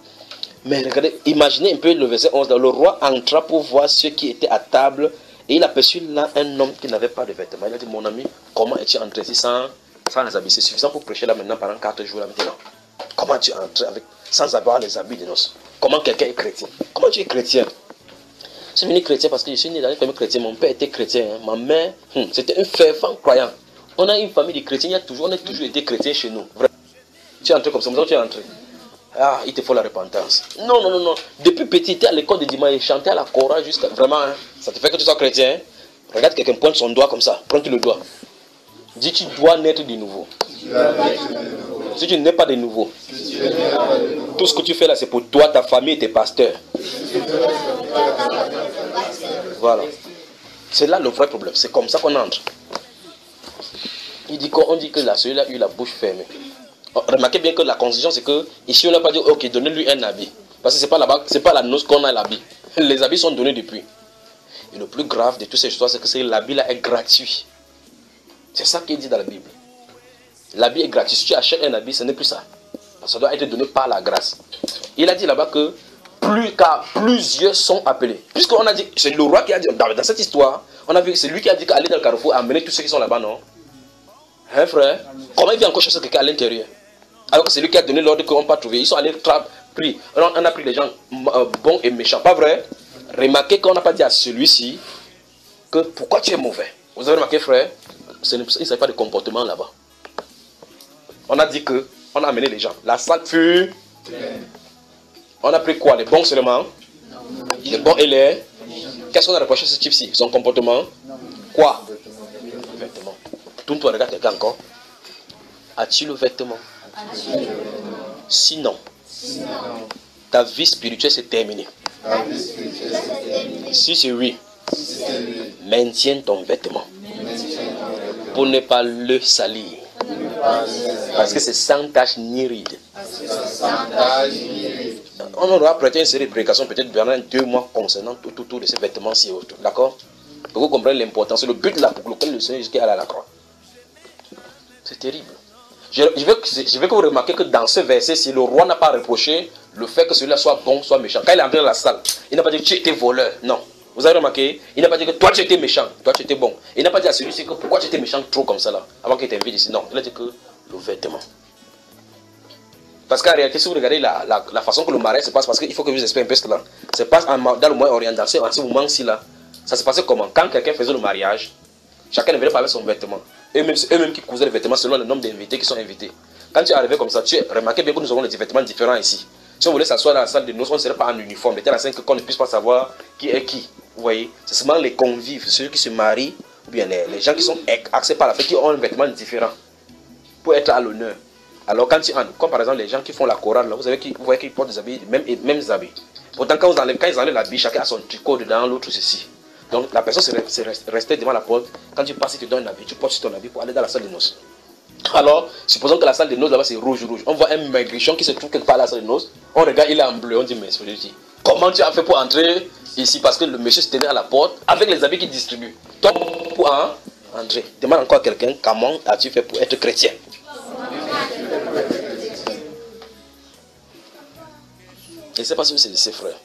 Mais regardez, imaginez un peu le verset 11. Le roi entra pour voir ceux qui étaient à table et il aperçut là un homme qui n'avait pas de vêtements. Il a dit, mon ami, comment es-tu entré ici sans les habits? C'est suffisant pour prêcher là maintenant pendant 4 jours là maintenant. Comment tu es entré sans avoir les habits de noces? Comment quelqu'un est chrétien? Comment tu es chrétien? Je suis venu chrétien parce que je suis né dans une famille chrétienne. Mon père était chrétien. Hein. Ma mère, c'était un fervent croyant. On a une famille de chrétiens. On a toujours été chrétiens chez nous. Vraiment. Tu es entré comme ça. Tu es entré. Ah, il te faut la repentance. Non, non, non, non. Depuis petit, tu étais à l'école de dimanche. Chantais à la chorale jusqu'à... Vraiment, hein. Ça te fait que tu sois chrétien. Hein? Regarde quelqu'un pointe son doigt comme ça. Prends-tu le doigt. Dis, tu dois naître de nouveau. Si tu n'es pas de nouveau, tout ce que tu fais là, c'est pour toi, ta famille et tes pasteurs. Voilà. C'est là le vrai problème. C'est comme ça qu'on entre. On dit que celui-là a eu la bouche fermée. Remarquez bien que la constitution, c'est que ici, on n'a pas dit, ok, donnez-lui un habit. Parce que ce n'est pas là-bas, c'est pas la noce qu'on a l'habit. Les habits sont donnés depuis. Et le plus grave de toutes ces histoires, c'est que l'habit là est gratuit. C'est ça qui est dit dans la Bible. L'habit est gratuit. Si tu achètes un habit, ce n'est plus ça. Ça doit être donné par la grâce. Il a dit là-bas que car plusieurs sont appelés. Puisqu'on a dit, c'est le roi qui a dit, dans cette histoire, on a vu que c'est lui qui a dit qu'aller dans le carrefour et amener tous ceux qui sont là-bas, non? Hein, frère? Comment il vient encore chercher quelqu'un à l'intérieur? Alors que c'est lui qui a donné l'ordre qu'on ne peut pas trouver. Ils sont allés pris. On a pris les gens bons et méchants. Pas vrai? Remarquez qu'on n'a pas dit à celui-ci que pourquoi tu es mauvais. Vous avez remarqué, frère? Il ne s'agit pas de comportement là-bas. On a dit que on a amené les gens. La salle fut. On a pris quoi? Les bons seulement? Les bons et les. Qu'est-ce qu'on a reproché à ce type-ci? Son comportement? Quoi? Le vêtement. Tourne-toi, regarde quelqu'un encore. As-tu le vêtement? Sinon, ta vie spirituelle s'est terminée. Si c'est oui, maintiens ton vêtement pour ne pas le salir. Parce que c'est sans tache ni ride. On aura prêté une série de prédications peut-être pendant 2 mois concernant tout de ces vêtements-ci. D'accord? Pour que vous compreniez l'importance. C'est le but là pour lequel le Seigneur Jésus est allé à la croix. C'est terrible. Je veux que vous remarquiez que dans ce verset-ci, le roi n'a pas reproché le fait que celui-là soit bon, soit méchant. Quand il est entré dans la salle, il n'a pas dit que tu étais voleur. Non. Vous avez remarqué? Il n'a pas dit que toi tu étais méchant, toi tu étais bon. Il n'a pas dit à celui-ci que pourquoi tu étais méchant trop comme ça là, avant qu'il t'invite ici. Non, il a dit que le vêtement. Parce qu'en réalité, si vous regardez la façon que le mariage se passe, parce qu'il faut que vous expliquiez un peu cela, ça se passe dans le Moyen-Orient, en ce moment-ci là. Ça se passait comment? Quand quelqu'un faisait le mariage, chacun ne venait pas avec son vêtement. Eux-mêmes qui cousaient les vêtements selon le nombre d'invités qui sont invités. Quand tu es arrivé comme ça, tu as remarqué bien que nous avons des vêtements différents ici. Si on voulait s'asseoir dans la salle de noces, on ne serait pas en uniforme. De telle façon qu'on ne puisse pas savoir qui est qui. Vous voyez? C'est seulement les convives, ceux qui se marient, ou bien les gens qui sont axés par la fête, qui ont un vêtement différent pour être à l'honneur. Alors quand tu entres, comme par exemple les gens qui font la chorale, là, vous voyez qu'ils portent des habits, mêmes habits. Pourtant quand ils enlèvent l'habit, chacun a son tricot dedans, l'autre ceci. Donc la personne c'est restée devant la porte. Quand tu passes, il te donne un habit, tu portes ton habit pour aller dans la salle de noces. Alors, supposons que la salle de noces là-bas c'est rouge. On voit un maigrichon qui se trouve quelque part à la salle de noces. On regarde, il est en bleu. On dit, mais comment tu as fait pour entrer ici? Parce que le monsieur se tenait à la porte avec les habits qu'il distribue. Toi, pour entrer, demande encore à quelqu'un comment as-tu fait pour être chrétien? Je ne sais pas si c'est de ses frères.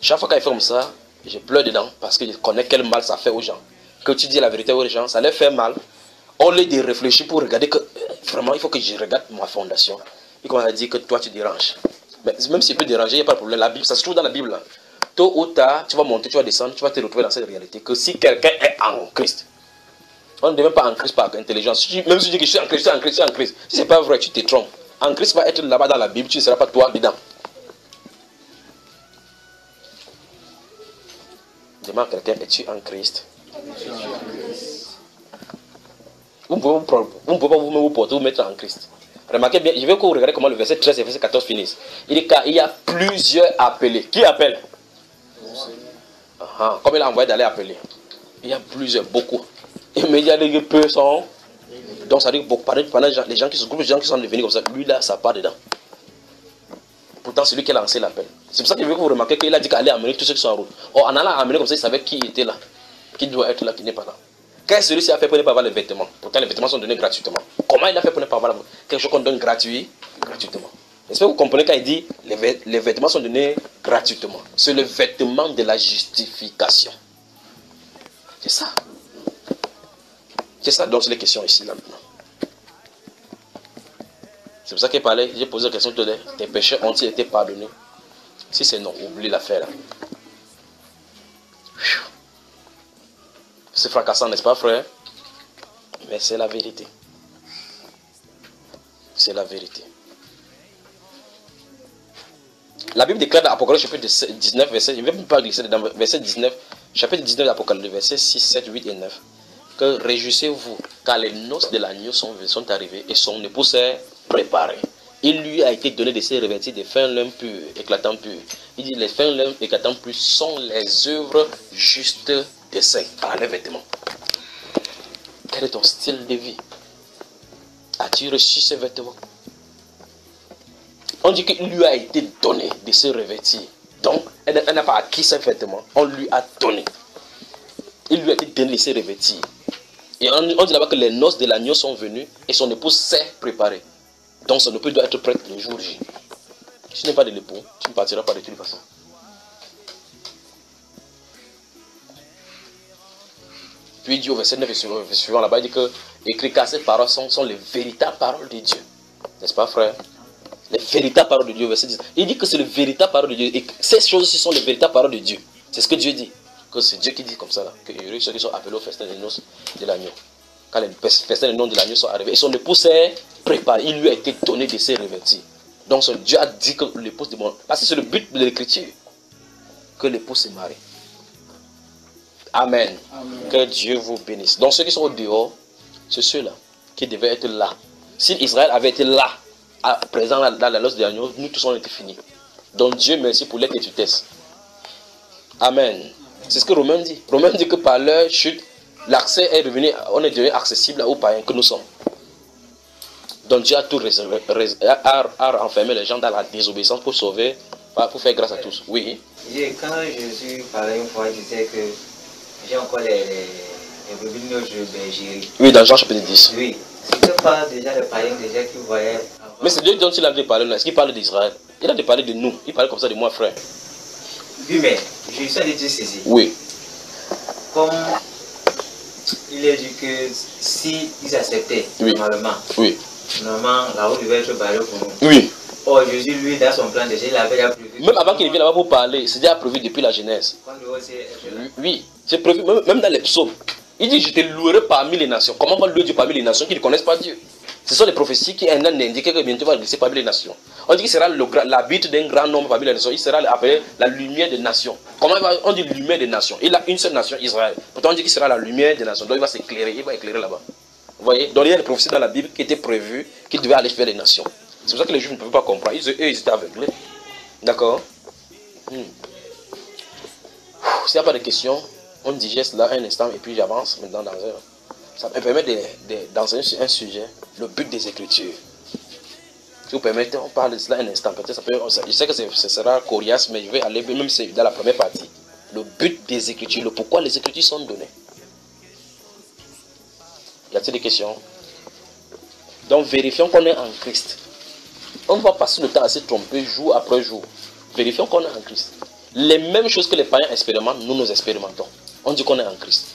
Chaque fois qu'il fait comme ça, je pleure dedans parce que je connais quel mal ça fait aux gens. Que tu dis la vérité aux gens, ça leur fait mal. On les dit réfléchir pour regarder que vraiment il faut que je regarde ma fondation. Et qu'on a dit que toi tu déranges. Mais même s'il peut déranger, il n'y a pas de problème. La Bible, ça se trouve dans la Bible. Là. Tôt ou tard, tu vas monter, tu vas descendre, tu vas te retrouver dans cette réalité. Que si quelqu'un est en Christ, on ne devient pas en Christ par intelligence. Même si tu dis que je suis en Christ, je suis en Christ, je suis en Christ. Si ce n'est pas vrai, tu te trompes. En Christ va être là-bas dans la Bible, tu ne seras pas toi dedans. Demande à quelqu'un, es-tu en Christ? Vous ne pouvez pas vous porter, vous mettre en Christ. Remarquez bien, je vais que vous regardez comment le verset 13 et verset 14 finissent. Il dit car il y a plusieurs appelés. Qui appelle? Comme il a envoyé d'aller appeler. Il y a plusieurs, beaucoup. Mais il y a des peu sont. Donc ça veut dire pendant les gens qui se groupent, les gens qui sont devenus comme ça, lui là, ça part dedans. Pourtant, c'est lui qui a lancé l'appel. C'est pour ça que je veux que vous remarquez qu'il a dit qu'allait amener tous ceux qui sont en route. Or, en allant amener comme ça, il savait qui était là, qui doit être là, qui n'est pas là. Qu'est-ce que celui-ci a fait pour ne pas avoir les vêtements? Pourtant, les vêtements sont donnés gratuitement. Comment il a fait pour ne pas avoir quelque chose qu'on donne gratuitement? Est-ce que vous comprenez quand il dit les vêtements sont donnés gratuitement? C'est le vêtement de la justification. C'est ça. C'est ça, donc c'est les questions ici, là, maintenant. C'est pour ça qu'il parlait, j'ai posé la question tout à l'heure. Tes péchés ont-ils été pardonnés? Si c'est non, oublie l'affaire là. C'est fracassant, n'est-ce pas, frère? Mais c'est la vérité. C'est la vérité. La Bible déclare dans Apocalypse chapitre 19, verset, je ne vais même pas glisser dans verset 19, chapitre 19 d'Apocalypse, verset 6, 7, 8 et 9. Que réjouissez-vous, car les noces de l'agneau sont arrivées et son épouse est préparée. Il lui a été donné de se revêtir de fins lin purs, éclatants purs. Il dit les fins lin éclatants purs sont les œuvres justes des saints, par les vêtements. Quel est ton style de vie? As-tu reçu ces vêtements? On dit qu'il lui a été donné de se revêtir. Donc, elle n'a pas acquis ces vêtements. On lui a donné. Il lui a été donné de se revêtir. Et on dit là-bas que les noces de l'agneau sont venues et son épouse s'est préparée. Donc son épouse doit être prête le jour J. Si tu n'es pas de l'époux, tu ne partiras pas de toute façon. Puis il dit au verset 9 et suivant là-bas, il dit que écrit car ces paroles sont les véritables paroles de Dieu. N'est-ce pas, frère? Les véritables paroles de Dieu, verset 10. Il dit que c'est les véritables paroles de Dieu. Et ces choses-ci sont les véritables paroles de Dieu. C'est ce que Dieu dit. Que c'est Dieu qui dit comme ça, là, que heureux ceux qui sont appelés au festin des noces de l'agneau. Quand les festins des noces de l'agneau sont arrivés, et son épouse s'est préparé, il lui a été donné de se revêtir. Donc Dieu a dit que l'épouse demande, parce que c'est le but de l'écriture, que l'épouse se marie. Amen. Amen. Que Dieu vous bénisse. Donc ceux qui sont au dehors, c'est ceux-là qui devaient être là. Si Israël avait été là, à présent dans la noce de l'agneau, nous tous on était finis. Donc Dieu merci pour les petitesses. Amen. C'est ce que Romain dit. Romain dit que par leur chute, l'accès est revenu, on est devenu accessible aux païens que nous sommes. Donc Dieu a tout a enfermé les gens dans la désobéissance pour sauver, pour faire grâce à tous. Oui. Quand Jésus parlait une fois, il disait que j'ai encore les brebis de bergerie. Oui, dans Jean chapitre 10. Oui. C'était pas déjà les païens déjà qui voyaient. Mais c'est Dieu dont il a parlé là. Est-ce qu'il parle d'Israël? Il a parlé de nous. Il parlait comme ça de moi, frère. Oui, mais Jésus a dit ceci. Oui. Comme il a dit que si ils acceptaient, oui. Normalement, oui. Normalement, la route devait être barrée pour nous. Oui. Or, Jésus, lui, dans son plan déjà, il avait déjà prévu. Même avant qu'il vienne là-bas pour parler, c'est déjà prévu depuis la Genèse. Oui, c'est prévu, même dans les psaumes. Il dit, je te louerai parmi les nations. Comment on va louer Dieu parmi les nations qui ne connaissent pas Dieu? Ce sont les prophéties qui indiquent que bientôt va glisser parmi les nations. On dit qu'il sera l'habit d'un grand nombre parmi les nations. Il sera appelé la lumière des nations. Comment on dit lumière des nations? Il a une seule nation, Israël. Pourtant on dit qu'il sera la lumière des nations. Donc il va s'éclairer, il va éclairer là-bas. Vous voyez? Donc il y a des prophéties dans la Bible qui étaient prévues, qui devaient aller vers les nations. C'est pour ça que les Juifs ne pouvaient pas comprendre. Eux, ils étaient aveuglés. D'accord? S'il n'y a pas de questions, on digeste là un instant et puis j'avance maintenant dans un. Ça me permet d'enseigner sur un sujet, le but des Écritures. Si vous permettez, on parle de cela un instant. Peut-être je sais que ce sera coriace, mais je vais aller même dans la première partie. Le but des Écritures, le pourquoi les Écritures sont données. Y a-t-il des questions? Donc vérifions qu'on est en Christ. On va passer le temps à se tromper jour après jour. Vérifions qu'on est en Christ. Les mêmes choses que les païens expérimentent, nous expérimentons. On dit qu'on est en Christ.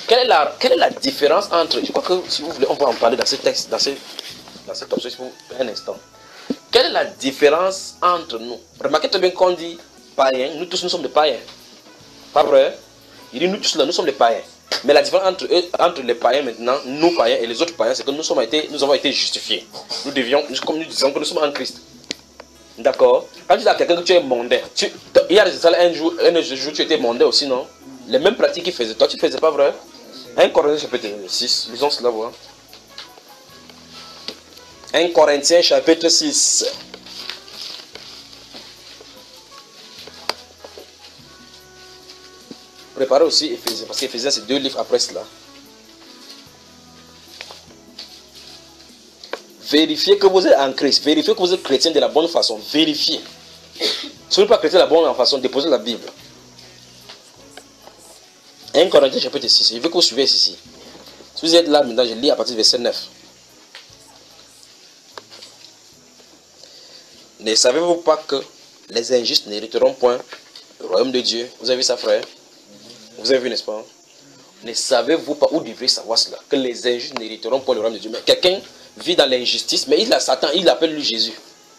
Quelle est la différence entre... Je crois que si vous voulez, on va en parler dans ce texte, dans cette option, si vous un instant. Quelle est la différence entre nous? Remarquez très bien qu'on dit païens, nous tous nous sommes des païens. Pas vrai? Il dit nous tous là, nous sommes des païens. Mais la différence entre les païens maintenant, nous païens et les autres païens, c'est que nous avons été justifiés. Comme nous disons que nous sommes en Christ. D'accord? Quand tu dis à quelqu'un que tu es mondain, il y a un jour tu étais mondain aussi, non? Les mêmes pratiques qu'il faisait. Toi, tu ne faisais pas vrai? 1 Corinthiens chapitre 6, lisons cela, voilà. 1 Corinthiens chapitre 6. Préparez aussi Éphésiens, parce qu'Éphésiens c'est 2 livres après cela. Vérifiez que vous êtes en Christ. Vérifiez que vous êtes chrétien de la bonne façon. Vérifiez. Si vous n'êtes pas chrétien de la bonne façon, déposez la Bible. 1 Corinthiens chapitre 6. Je veux que vous suivez ici. Si vous êtes là maintenant, je lis à partir du verset 9. Ne savez-vous pas que les injustes n'hériteront point le royaume de Dieu? Vous avez vu ça, frère? Vous avez vu, n'est-ce pas? Ne savez-vous pas, où devez savoir cela, que les injustes n'hériteront pas le royaume de Dieu? Mais quelqu'un vit dans l'injustice, mais il a Satan, il appelle lui Jésus.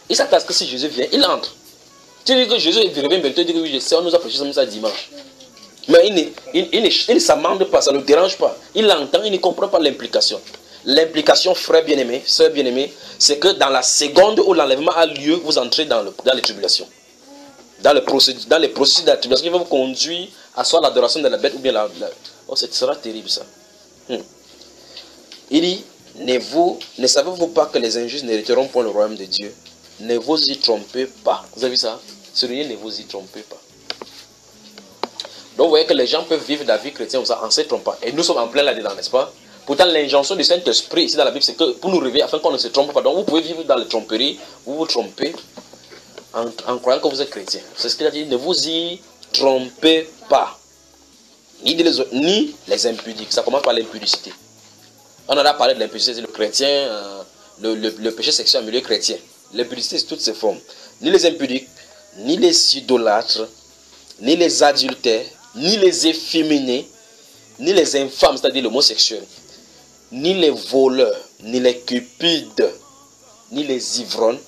Il s'attend à ce que si Jésus vient, il entre. Tu dis que Jésus revient bientôt, tu dis que oui, je sais, on nous a prêché ça dimanche. Mais il ne s'amende pas, ça ne le dérange pas. Il entend, il ne comprend pas l'implication. L'implication, frère bien-aimé, soeur bien-aimé, c'est que dans la seconde où l'enlèvement a lieu, vous entrez dans les tribulations. Dans les processus de la tribulation qui va vous conduire à soit l'adoration de la bête ou bien Oh, ce sera terrible ça. Il dit, ne savez-vous pas que les injustes n'hériteront point le royaume de Dieu? Ne vous y trompez pas. Vous avez vu ça? Soulignez, ne vous y trompez pas. Donc vous voyez que les gens peuvent vivre la vie chrétienne en ne se trompant pas. Et nous sommes en plein là-dedans, n'est-ce pas? Pourtant l'injonction du Saint-Esprit ici dans la Bible, c'est que pour nous réveiller afin qu'on ne se trompe pas. Donc vous pouvez vivre dans la tromperie, vous vous trompez en croyant que vous êtes chrétien. C'est ce qu'il a dit, ne vous y trompez pas. Ni les impudiques. Ça commence par l'impudicité. On en a parlé de l'impudicité, le chrétien, le péché sexuel en milieu chrétien. L'impudicité, c'est toutes ses formes. Ni les impudiques, ni les idolâtres, ni les adultères, ni les efféminés, ni les infâmes, c'est-à-dire l'homosexuel, ni les voleurs, ni les cupides, ni les ivrognes,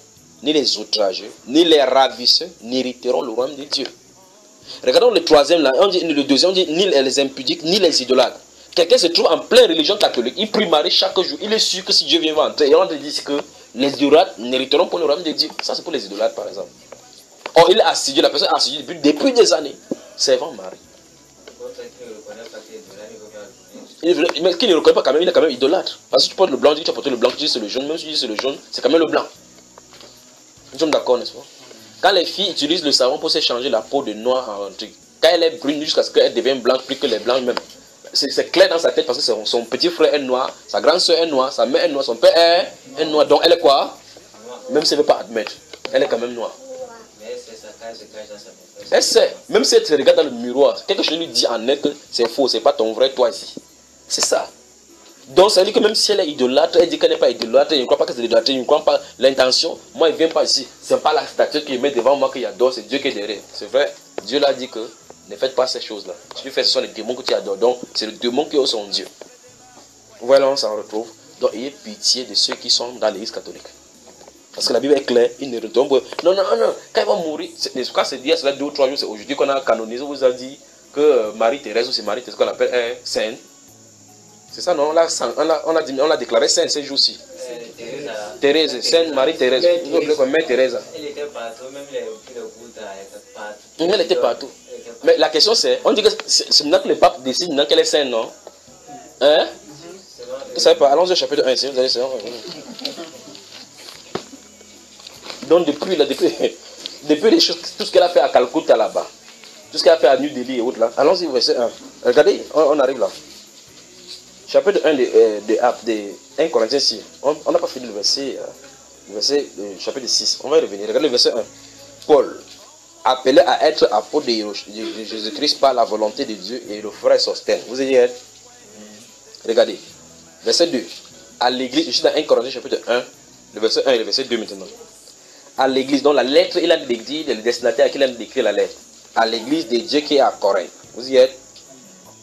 ni les outrageux, ni les ravisseurs n'hériteront le royaume de Dieu. Regardons le troisième là, le deuxième, on dit ni les impudiques, ni les idolâtres. Quelqu'un se trouve en pleine religion catholique, il prie Marie chaque jour, il est sûr que si Dieu vient entrer, et on dit que les idolâtres n'hériteront pas le royaume de Dieu. Ça c'est pour les idolâtres par exemple. Or il est assidu, la personne est assidue depuis des années, servant Marie. Mais qui ne le reconnaît pas quand même, il est quand même idolâtre. Parce que tu portes le blanc, tu dis que tu as porté le blanc, tu dis que c'est le jaune, même si tu dis que c'est le jaune, c'est quand même le blanc. Nous sommes d'accord, n'est-ce pas? Quand les filles utilisent le savon pour se changer la peau de noir en truc, quand elle est brune jusqu'à ce qu'elle devienne blanche plus que les blancs même, c'est clair dans sa tête parce que son petit frère est noir, sa grande soeur est noire, sa mère est noire, son père est noir. Donc elle est quoi? Même si elle ne veut pas admettre, elle est quand même noire. Elle sait, même si elle te regarde dans le miroir, quelque chose lui dit en net que c'est faux, c'est pas ton vrai toi ici. C'est ça. Donc ça veut dire que même si elle est idolâtre, elle dit qu'elle n'est pas idolâtre, elle ne croit pas que c'est idolâtre, elle ne croit pas l'intention. Moi, il ne vient pas ici. Ce n'est pas la statue qui met devant moi qu'il adore, c'est Dieu qui est derrière. C'est vrai. Dieu l'a dit que ne faites pas ces choses-là. Si tu fais, ce sont les démons que tu adores. Donc c'est le démon qui est son Dieu. Voilà, on s'en retrouve. Donc ayez pitié de ceux qui sont dans l'église catholique. Parce que la Bible est claire, il ne retombe. Non, quand il va mourir, quand c'est dit, cela 2 ou 3 jours, c'est aujourd'hui qu'on a canonisé, on vous a dit que Marie-Thérèse, ou c'est Marie-Thérèse qu'on appelle sainte. C'est ça, non? On a déclaré sainte ces jours-ci. Thérèse, Sainte Marie-Thérèse. Mère Thérèse. Elle était partout, même les Bouddha étaient partout. Elle était partout. Mais la question c'est, on dit que c'est maintenant que le pape décide maintenant qu'elle est sainte, non? Hein? Vous ne savez pas, allons au chapitre 1 ici, vous allez savoir. Donc depuis les choses, tout ce qu'elle a fait à Calcutta là-bas, tout ce qu'elle a fait à New Delhi et autres là, allons-y au verset 1. Regardez, on arrive là. Chapitre 1 de 1 Corinthiens 6. On n'a pas fini le verset chapitre 6. On va y revenir. Regardez le verset 1. Paul, appelé à être apôtre de Jésus-Christ par la volonté de Dieu, et le frère Sostène. Vous allez être. Regardez. Verset 2. À l'église, je suis dans 1 Corinthiens chapitre 1, le verset 1 et le verset 2 maintenant. À l'église, dont la lettre, il a dit, le destinataire à qui il a écrit la lettre. À l'église de Dieu qui est à Corinthe. Vous y êtes.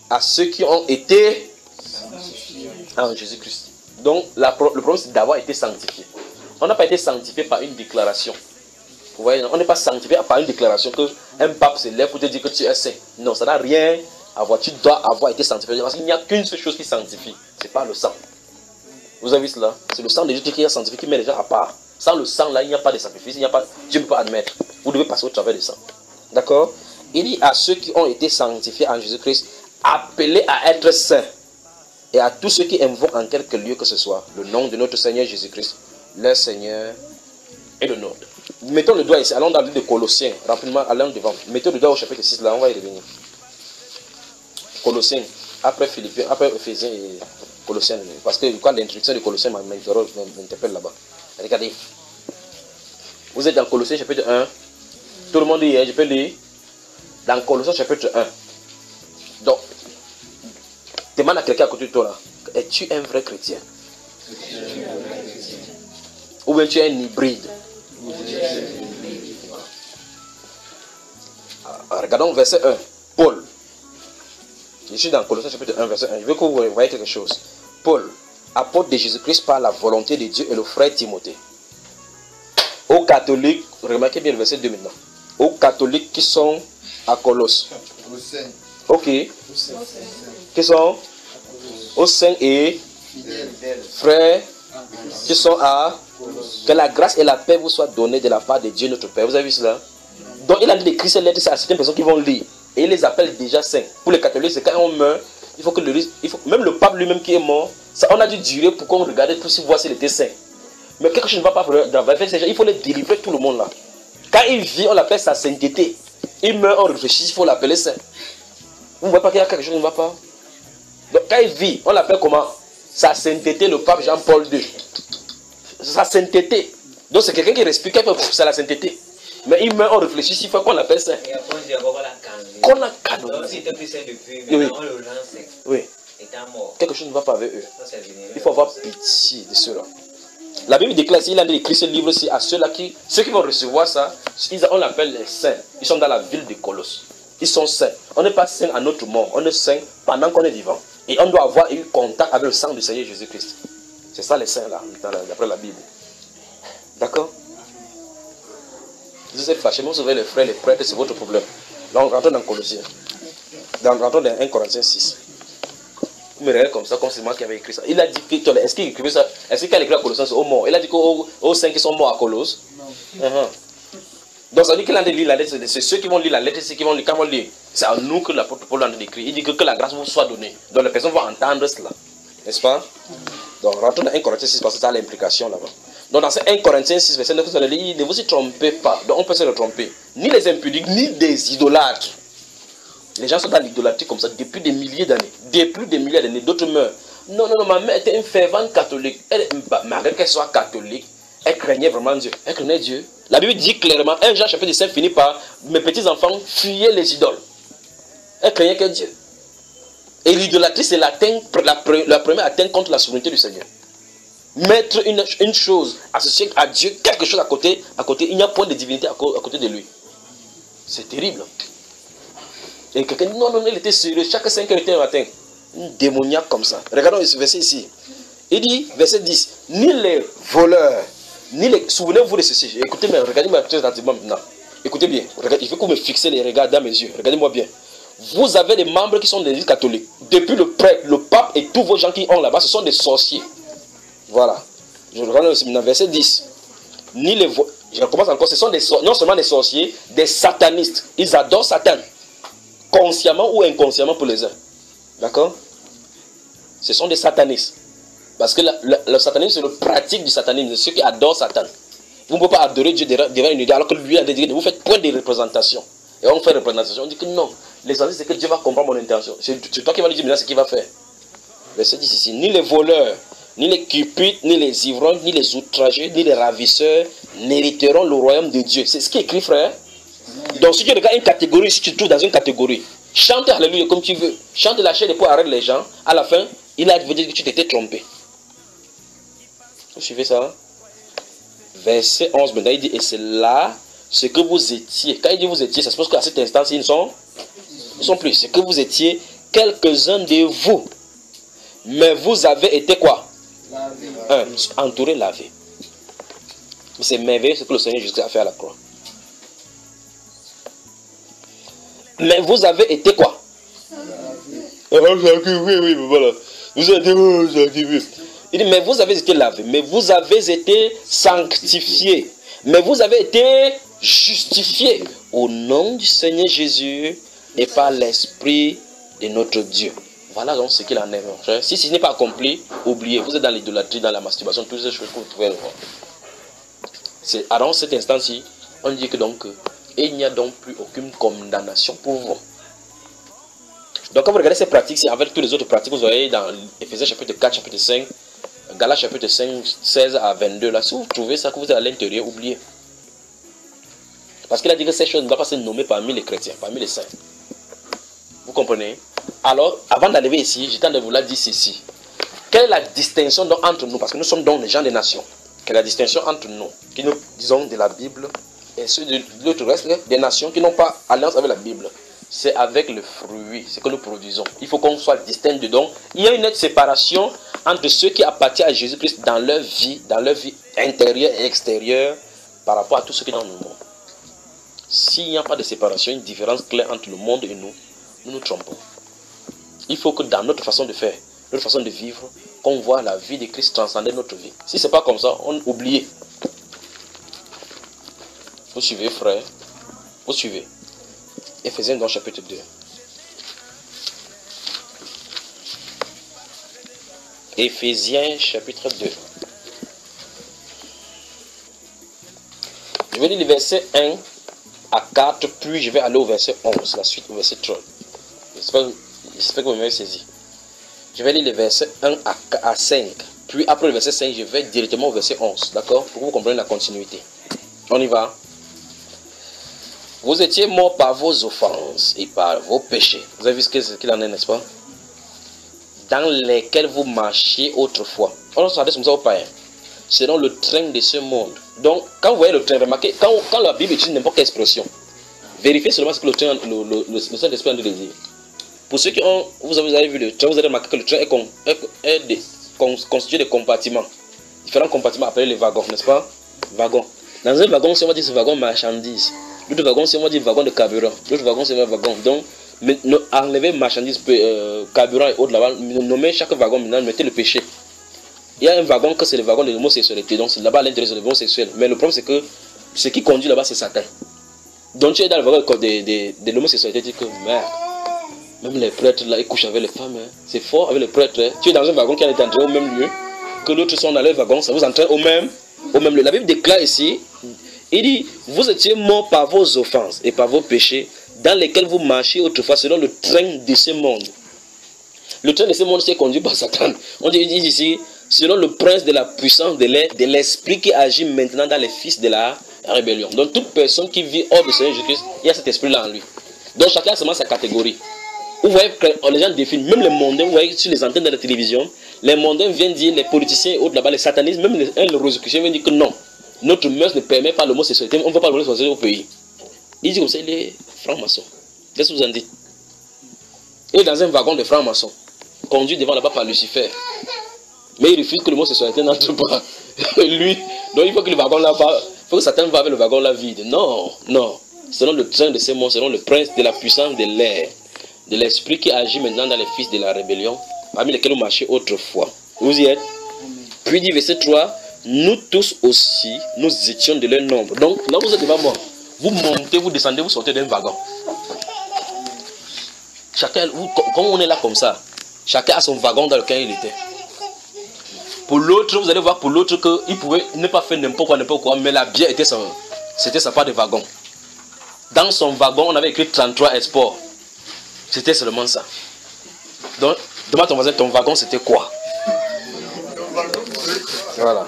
À ceux qui ont été en Jésus-Christ. Donc, le problème, c'est d'avoir été sanctifié. On n'a pas été sanctifié par une déclaration. Vous voyez, on n'est pas sanctifié par une déclaration qu'un pape se lève pour te dire que tu es saint. Non, ça n'a rien à voir. Tu dois avoir été sanctifié. Parce qu'il n'y a qu'une seule chose qui sanctifie. Ce n'est pas le sang. Vous avez vu cela? C'est le sang de Jésus qui est sanctifié, qui met les gens à part. Sans le sang, là, il n'y a pas de sacrifice. Dieu ne peut pas admettre. Vous devez passer au travers du sang. D'accord? Il dit à ceux qui ont été sanctifiés en Jésus-Christ, appelés à être saints. Et à tous ceux qui invoquent en quelque lieu que ce soit le nom de notre Seigneur Jésus-Christ, leur Seigneur et le nôtre. Mettons le doigt ici, allons dans le livre de Colossiens, rapidement, allons devant. Mettons le doigt au chapitre 6, là, on va y revenir. Colossiens, après Philippiens, après Ephésiens et Colossiens. Parce que quand l'introduction de Colossiens m'interpelle là-bas. Regardez. Vous êtes dans Colossiens chapitre 1. Tout le monde dit, je peux lire. Dans Colossiens chapitre 1. Donc, demande à quelqu'un à côté de toi là. Es-tu un vrai chrétien? Ou bien tu es un hybride? Regardons verset 1. Paul. Je suis dans Colossiens chapitre 1, verset 1. Je veux que vous voyez quelque chose. Paul, apôtre de Jésus-Christ par la volonté de Dieu, et le frère Timothée. Aux catholiques, remarquez bien le verset 2 maintenant. Aux catholiques qui sont à Colosse. Ok. Qui sont aux saints et frères qui sont à... Que la grâce et la paix vous soient données de la part de Dieu notre Père. Vous avez vu cela? Donc il a dit d'écrire ces lettres à certaines personnes qui vont lire. Et il les appelle déjà saints. Pour les catholiques, c'est quand on meurt, il faut que même le pape lui-même qui est mort, ça, on a dû durer pour qu'on regarde pour voir s'il était saint. Mais quelque chose ne va pas avec ces gens, il faut les délivrer tout le monde là. Quand il vit, on l'appelle sa sainteté. Il meurt, on réfléchit, il faut l'appeler saint. Vous ne voyez pas qu'il y a quelque chose qui ne va pas? Donc quand il vit, on l'appelle comment? Sa sainteté, le pape Jean-Paul II. Sa sainteté. Donc c'est quelqu'un qui respire, c'est la sainteté. Mais il meurt, on réfléchit, il faut qu'on l'appelle saint. Qu'on a canonné. Donc s'il était plus saint depuis, oui. on le lance. Oui. Étant mort. Quelque chose ne va pas avec eux. Il faut avoir pitié de ceux-là. La Bible déclare, il a écrit ce livre aussi à ceux-là ceux qui vont recevoir ça, on l'appelle les saints. Ils sont dans la ville de Colosse. Ils sont saints. On n'est pas saint à notre mort, on est saint pendant qu'on est vivant. Et on doit avoir eu contact avec le sang du Seigneur Jésus-Christ. C'est ça les saints là, d'après la Bible. D'accord? Vous êtes fâchés, vous savez les frères, les prêtres, c'est votre problème. Là on rentre dans Colossiens. Rentrons dans 1 Corinthiens 6. Vous me regardez comme ça, comme c'est moi qui avais écrit ça. Il a dit que, est-ce qu'il écrivait ça? Est-ce qu'il a écrit à Colossiens aux morts? Il a dit qu'aux saints qui sont morts à Colosse. Non. Donc ça veut dire qu'il a dit la lettre, c'est ceux qui vont lire la lettre, ceux qui vont lire, quand on lit. C'est à nous que l'apôtre Paul a écrit. Il dit que la grâce vous soit donnée. Donc les personnes vont entendre cela. N'est-ce pas? Donc rentrons dans 1 Corinthiens 6 parce que ça a l'implication là-bas. Donc dans ce 1 Corinthiens 6, verset 9, vous allez lire, ne vous y trompez pas. Donc on peut se tromper. Ni les impudiques, ni des idolâtres. Les gens sont dans l'idolâtrie comme ça depuis des milliers d'années. Depuis des milliers d'années, d'autres meurent. Non, ma mère était une fervente catholique. Malgré qu'elle soit catholique, elle craignait vraiment Dieu. Elle craignait Dieu. La Bible dit clairement, 1 Jean chapitre 5 finit par, mes petits-enfants, fuyez les idoles. Elle craignait que Dieu. Et l'idolâtrie, c'est la première atteinte contre la souveraineté du Seigneur. Mettre une chose associée à Dieu, quelque chose à côté, il n'y a point de divinité à côté de lui. C'est terrible. Et quelqu'un dit, non, il était sérieux, chaque 5 heures était un matin. Un démoniaque comme ça. Regardons ce verset ici. Il dit, verset 10, ni les voleurs, ni les... Souvenez-vous de ceci. Écoutez-moi, regardez-moi très attentivement maintenant. Écoutez bien, il faut que vous me fixez les regards dans mes yeux. Regardez-moi bien. Vous avez des membres qui sont de l'Église catholique. Depuis le prêtre, le pape et tous vos gens qui ont là-bas, ce sont des sorciers. Voilà. Je regarde aussi maintenant, verset 10. Ni les voleurs, je recommence encore, ce sont non seulement des sorciers, des satanistes. Ils adorent Satan. Consciemment ou inconsciemment pour les uns. D'accord? Ce sont des satanistes. Parce que le satanisme, c'est le pratique du satanisme. C'est ceux qui adorent Satan. Vous ne pouvez pas adorer Dieu devant une idée, alors que lui a dit, vous faites point de représentation. Et on fait représentation. On dit que non. L'essentiel, c'est que Dieu va comprendre mon intention. C'est toi qui vas lui dire maintenant ce qu'il va faire. Verset 10 ici. Ni les voleurs, ni les cupides, ni les ivrognes, ni les outragés, ni les ravisseurs n'hériteront le royaume de Dieu. C'est ce qui est écrit, frère. Donc si tu regardes une catégorie, si tu te trouves dans une catégorie, chante Alléluia comme tu veux. Chante la chair des poids, arrête les gens. À la fin, il a dit que tu t'étais trompé. Vous suivez ça? Verset 11 maintenant, il dit, et c'est là ce que vous étiez. Quand il dit vous étiez, ça se pose qu'à cet instant, ils ne sont plus. C'est que vous étiez quelques-uns de vous. Mais vous avez été quoi? Entouré, lavé. C'est merveilleux ce que le Seigneur Jésus a fait à la croix. Mais vous avez été quoi? Oui, voilà. Vous avez été, il dit, mais vous avez été lavé, mais vous avez été sanctifié, mais vous avez été justifié au nom du Seigneur Jésus et par l'Esprit de notre Dieu. Voilà donc ce qu'il en est. Si ce n'est pas accompli, oubliez. Vous êtes dans l'idolâtrie, dans la masturbation, toutes ces choses que vous pouvez voir. C'est à cet instant-ci, on dit que donc, il n'y a donc plus aucune condamnation pour vous. Donc quand vous regardez ces pratiques, avec toutes les autres pratiques, vous voyez dans Éphésiens chapitre 4, chapitre 5, Galates chapitre 5, 16 à 22, là, si vous trouvez ça que vous êtes à l'intérieur, oubliez. Parce qu'il a dit que ces choses ne doivent pas se nommer parmi les chrétiens, parmi les saints. Vous comprenez? Alors, avant d'arriver ici, j'étais en train de vous la dire ceci. Quelle est la distinction donc entre nous? Parce que nous sommes donc les gens des nations. Quelle est la distinction entre nous, qui nous disons de la Bible, et ceux de l'autre reste des nations qui n'ont pas alliance avec la Bible? C'est avec le fruit, ce que nous produisons. Il faut qu'on soit distinct dedans. Il y a une nette séparation entre ceux qui appartiennent à Jésus-Christ dans leur vie intérieure et extérieure, par rapport à tous ceux qui sont dans le monde. S'il n'y a pas de séparation, une différence claire entre le monde et nous, nous nous trompons. Il faut que dans notre façon de faire, notre façon de vivre, qu'on voit la vie de Christ transcender notre vie. Si ce n'est pas comme ça, on oublie. Vous suivez, frère? Vous suivez? Éphésiens dans chapitre 2. Éphésiens chapitre 2. Je vais lire les versets 1 à 4, puis je vais aller au verset 11, la suite au verset 3. J'espère que vous m'avez saisi. Je vais lire les versets 1 à 5, puis après le verset 5, je vais directement au verset 11, d'accord? Pour que vous compreniez la continuité. On y va. Vous étiez morts par vos offenses et par vos péchés. Vous avez vu ce qu'il en est, n'est-ce pas? Dans lesquels vous marchiez autrefois. On s'adresse comme ça aux païens. Selon le train de ce monde. Donc, quand vous voyez le train, remarquez, quand la Bible utilise n'importe quelle expression, vérifiez seulement ce que le Saint-Esprit a dit. Pour ceux qui ont, vous avez vu le train, vous avez remarqué que le train est constitué de compartiments. Différents compartiments appelés les wagons, n'est-ce pas? Wagons. Dans un wagon, on va dire ce wagon marchandises. L'autre wagon, on va dire wagon de carburant. L'autre wagon, c'est un wagon. Donc, enlevez marchandises, carburant et autres là-bas, nommez chaque wagon maintenant, mettez le péché. Il y a un wagon que c'est le wagon de l'homosexualité. Donc, c'est là-bas à l'intérieur, c'est le homosexuel. Mais le problème, c'est que ce qui conduit là-bas, c'est Satan. Donc, tu es dans le wagon de l'homosexualité, tu dis que merde. Même les prêtres là, ils couchent avec les femmes. Hein. C'est fort avec les prêtres. Hein. Tu es dans un wagon qui est entré au même lieu que l'autre sont dans le wagon, ça vous entraîne au même lieu. La Bible déclare ici, il dit, vous étiez morts par vos offenses et par vos péchés, dans lesquels vous marchiez autrefois selon le train de ce monde. Le train de ce monde, c'est conduit par Satan. On dit ici, selon le prince de la puissance de l'esprit qui agit maintenant dans les fils de la rébellion. Donc toute personne qui vit hors de Seigneur Jésus-Christ, il y a cet esprit-là en lui. Donc chacun a seulement sa catégorie. Vous voyez que les gens définissent, même les mondains, vous voyez sur les antennes de la télévision, les mondains viennent dire, les politiciens et autres là-bas, les satanistes, même les rosicruciens viennent dire que non, notre mœurs ne permet pas l'homosexualité, on ne veut pas l'homosexualité au pays. Il dit comme ça, il est franc-maçon. Qu'est-ce que vous en dites? Il est dans un wagon de franc-maçon, conduit devant là-bas par Lucifer. Mais il refuse que l'homosexualité n'entre pas. Lui, donc il faut que le wagon là-bas, il faut que Satan va avec le wagon là vide. Non, non. Selon le train de ces mondes, selon le prince de la puissance de l'air, de l'esprit qui agit maintenant dans les fils de la rébellion, parmi lesquels vous marchez autrefois. Vous y êtes? Puis dit verset 3, nous tous aussi, nous étions de leur nombre. Donc là vous êtes devant moi. Vous montez, vous descendez, vous sortez d'un wagon. Chacun, comme on est là comme ça, chacun a son wagon dans lequel il était. Pour l'autre, vous allez voir pour l'autre qu'il pouvait ne pas faire n'importe quoi, mais la bière c'était sa part de wagon. Dans son wagon, on avait écrit 33 Esport. C'était seulement ça. Donc, demande à ton voisin, ton wagon c'était quoi? Voilà.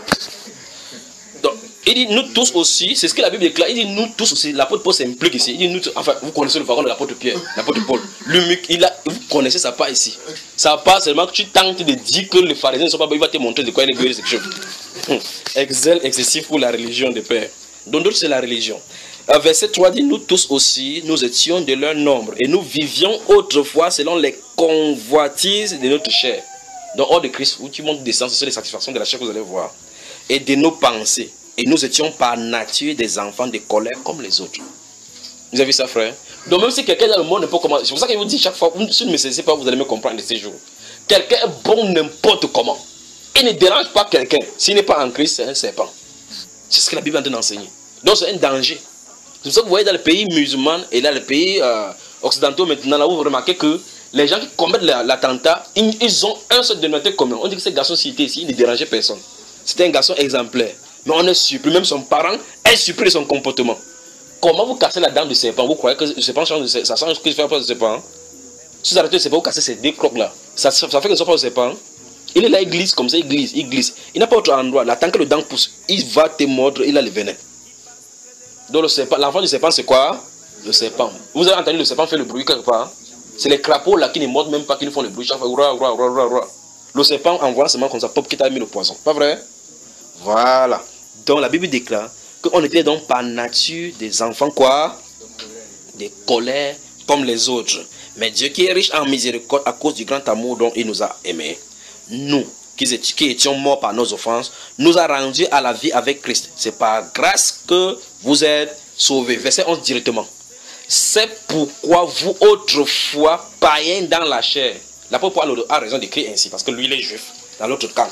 Donc, il dit nous tous aussi, c'est ce que la Bible déclare, il dit nous tous aussi, l'apôtre Paul s'implique ici. Il dit nous tous, enfin, vous connaissez le wagon de l'apôtre Pierre, l'apôtre Paul. Lui, vous connaissez sa part ici. Sa part seulement que tu tentes de dire que les pharisiens ne sont pas bons, il va te montrer de quoi il est guéri, cette chose. Excel excessif pour la religion des pères. Donc, d'autres, c'est la religion. Verset 3 dit, nous tous aussi, nous étions de leur nombre et nous vivions autrefois selon les convoitises de notre chair. Donc hors de Christ, où tu montes des sens, ce sont les satisfactions de la chair que vous allez voir. Et de nos pensées. Et nous étions par nature des enfants de colère comme les autres. Vous avez vu ça, frère? Donc même si quelqu'un dans le monde ne peut comment, c'est pour ça qu'il vous dit chaque fois, si vous ne me saisissez pas, vous allez me comprendre de ces jours. Quelqu'un est bon n'importe comment. Il ne dérange pas quelqu'un. S'il n'est pas en Christ, c'est un serpent. C'est ce que la Bible est en train d'enseigner. Donc c'est un danger. C'est pour ça que vous voyez dans les pays musulmans et dans les pays occidentaux maintenant, là où vous remarquez que les gens qui commettent l'attentat, ils ont un seul dénominateur commun. On dit que ce garçon cité ici, il ne dérangeait personne. C'était un garçon exemplaire. Mais on est surpris, même son parent est surpris de son comportement. Comment vous cassez la dent du serpent? Vous croyez que le serpent change de serpent? Ça change ce que je fais pas de serpent? Si vous arrêtez le serpent, vous cassez ces deux crocs-là. Ça fait que ne soit pas le serpent. Il est là, il glisse comme ça, il glisse, il glisse. Il n'a pas autre endroit. Là, tant que le dent pousse, il va te mordre, il a le venin. Donc le serpent, l'enfant du serpent, c'est quoi? Le serpent. Vous avez entendu le serpent faire le bruit quelque part? C'est les crapauds là qui ne mordent même pas, qui ne font le bruit. Chaque fois, le serpent envoie seulement comme ça, pop, qui t'a mis le poison. Pas vrai? Voilà. Donc la Bible déclare qu'on était donc par nature des enfants quoi? Des colères comme les autres. Mais Dieu qui est riche en miséricorde à cause du grand amour dont il nous a aimés, nous qui étions morts par nos offenses, nous a rendus à la vie avec Christ. C'est par grâce que vous êtes sauvés. Verset 11 directement. C'est pourquoi vous autrefois païens dans la chair. L'apôtre Paul a raison d'écrire ainsi parce que lui il est juif dans l'autre camp.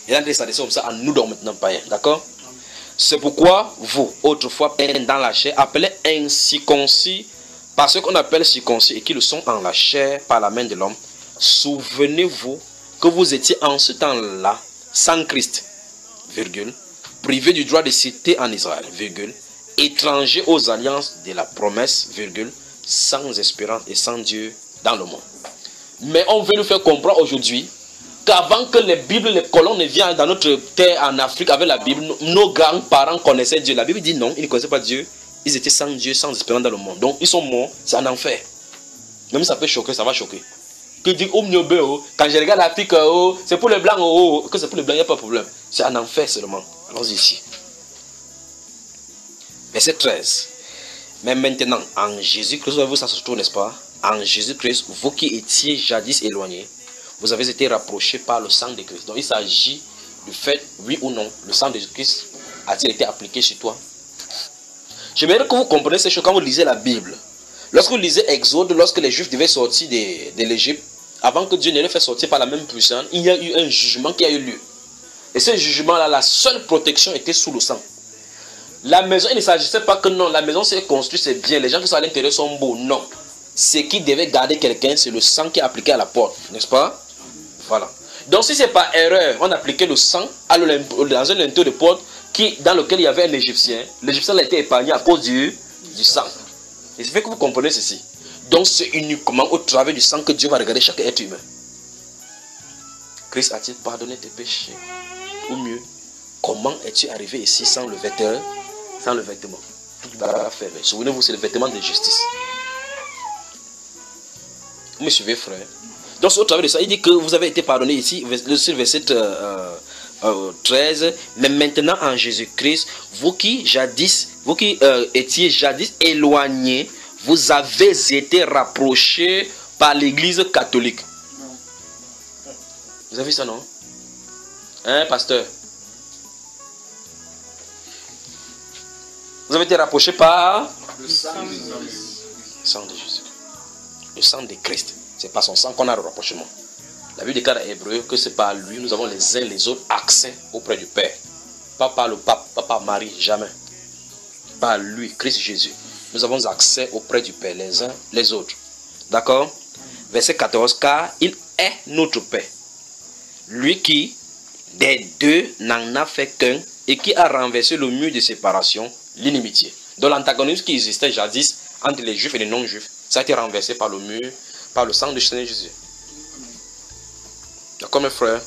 Il a dit ça comme ça à nous donc maintenant païens. D'accord? C'est pourquoi vous autrefois païens dans la chair appelés incirconcis par ceux qu'on appelle circoncis et qui le sont en la chair par la main de l'homme. Souvenez-vous que vous étiez en ce temps-là sans Christ, virgule, privé du droit de cité en Israël, virgule, étranger aux alliances de la promesse, virgule, sans espérance et sans Dieu dans le monde. Mais on veut nous faire comprendre aujourd'hui qu'avant que les Bibles, les colons ne viennent dans notre terre en Afrique avec la Bible, nos grands-parents connaissaient Dieu. La Bible dit non, ils ne connaissaient pas Dieu. Ils étaient sans Dieu, sans espérance dans le monde. Donc ils sont morts, c'est un enfer. Même si ça peut choquer, ça va choquer. Que dit quand je regarde l'Afrique, c'est pour les blancs, que c'est pour les blancs, il n'y a pas de problème. C'est un enfer seulement. Allons-y ici. Verset 13. Mais maintenant, en Jésus-Christ, vous ça se trouve, n'est-ce pas? En Jésus-Christ, vous qui étiez jadis éloignés, vous avez été rapprochés par le sang de Christ. Donc il s'agit du fait, oui ou non, le sang de Christ a-t-il été appliqué sur toi? J'aimerais que vous compreniez ces choses quand vous lisez la Bible. Lorsque vous lisez Exode, lorsque les Juifs devaient sortir de l'Égypte, avant que Dieu ne les fasse sortir par la même puissance, il y a eu un jugement qui a eu lieu. Et ce jugement-là, la seule protection était sous le sang. La maison, il ne s'agissait pas que non, la maison s'est construite, c'est bien, les gens qui sont à l'intérieur sont beaux. Non. Ce qui devait garder quelqu'un, c'est le sang qui est appliqué à la porte, n'est-ce pas? Voilà. Donc si c'est par erreur, on appliquait le sang dans un linteau de porte dans lequel il y avait un Égyptien, l'Égyptien a été épargné à cause du sang. Et c'est fait que vous comprenez ceci. Donc c'est uniquement au travers du sang que Dieu va regarder chaque être humain. Christ a-t-il pardonné tes péchés? Ou mieux, comment es-tu arrivé ici sans le vêtement? Sans le vêtement. Souvenez-vous, c'est le vêtement de justice. Vous me suivez, frère? Donc au travers de ça, il dit que vous avez été pardonné ici, le verset 13. Mais maintenant en Jésus-Christ, vous qui étiez jadis éloignés, vous avez été rapprochés par l'Église catholique. Vous avez vu ça, non? Hein, pasteur? Vous avez été rapprochés par le sang de Jésus. Le sang de Christ. C'est par son sang qu'on a le rapprochement. La Bible déclare à Hébreu que c'est par lui nous avons les uns les autres accès auprès du Père. Pas par le pape, pas par Marie, jamais. Par lui, Christ Jésus. Nous avons accès auprès du Père, les uns les autres. D'accord? Verset 14. Car il est notre Père. Lui qui, des deux, n'en a fait qu'un et qui a renversé le mur de séparation, l'inimitié. Donc l'antagonisme qui existait jadis entre les juifs et les non-juifs, ça a été renversé par le mur, par le sang du Seigneur Jésus. D'accord mes frères?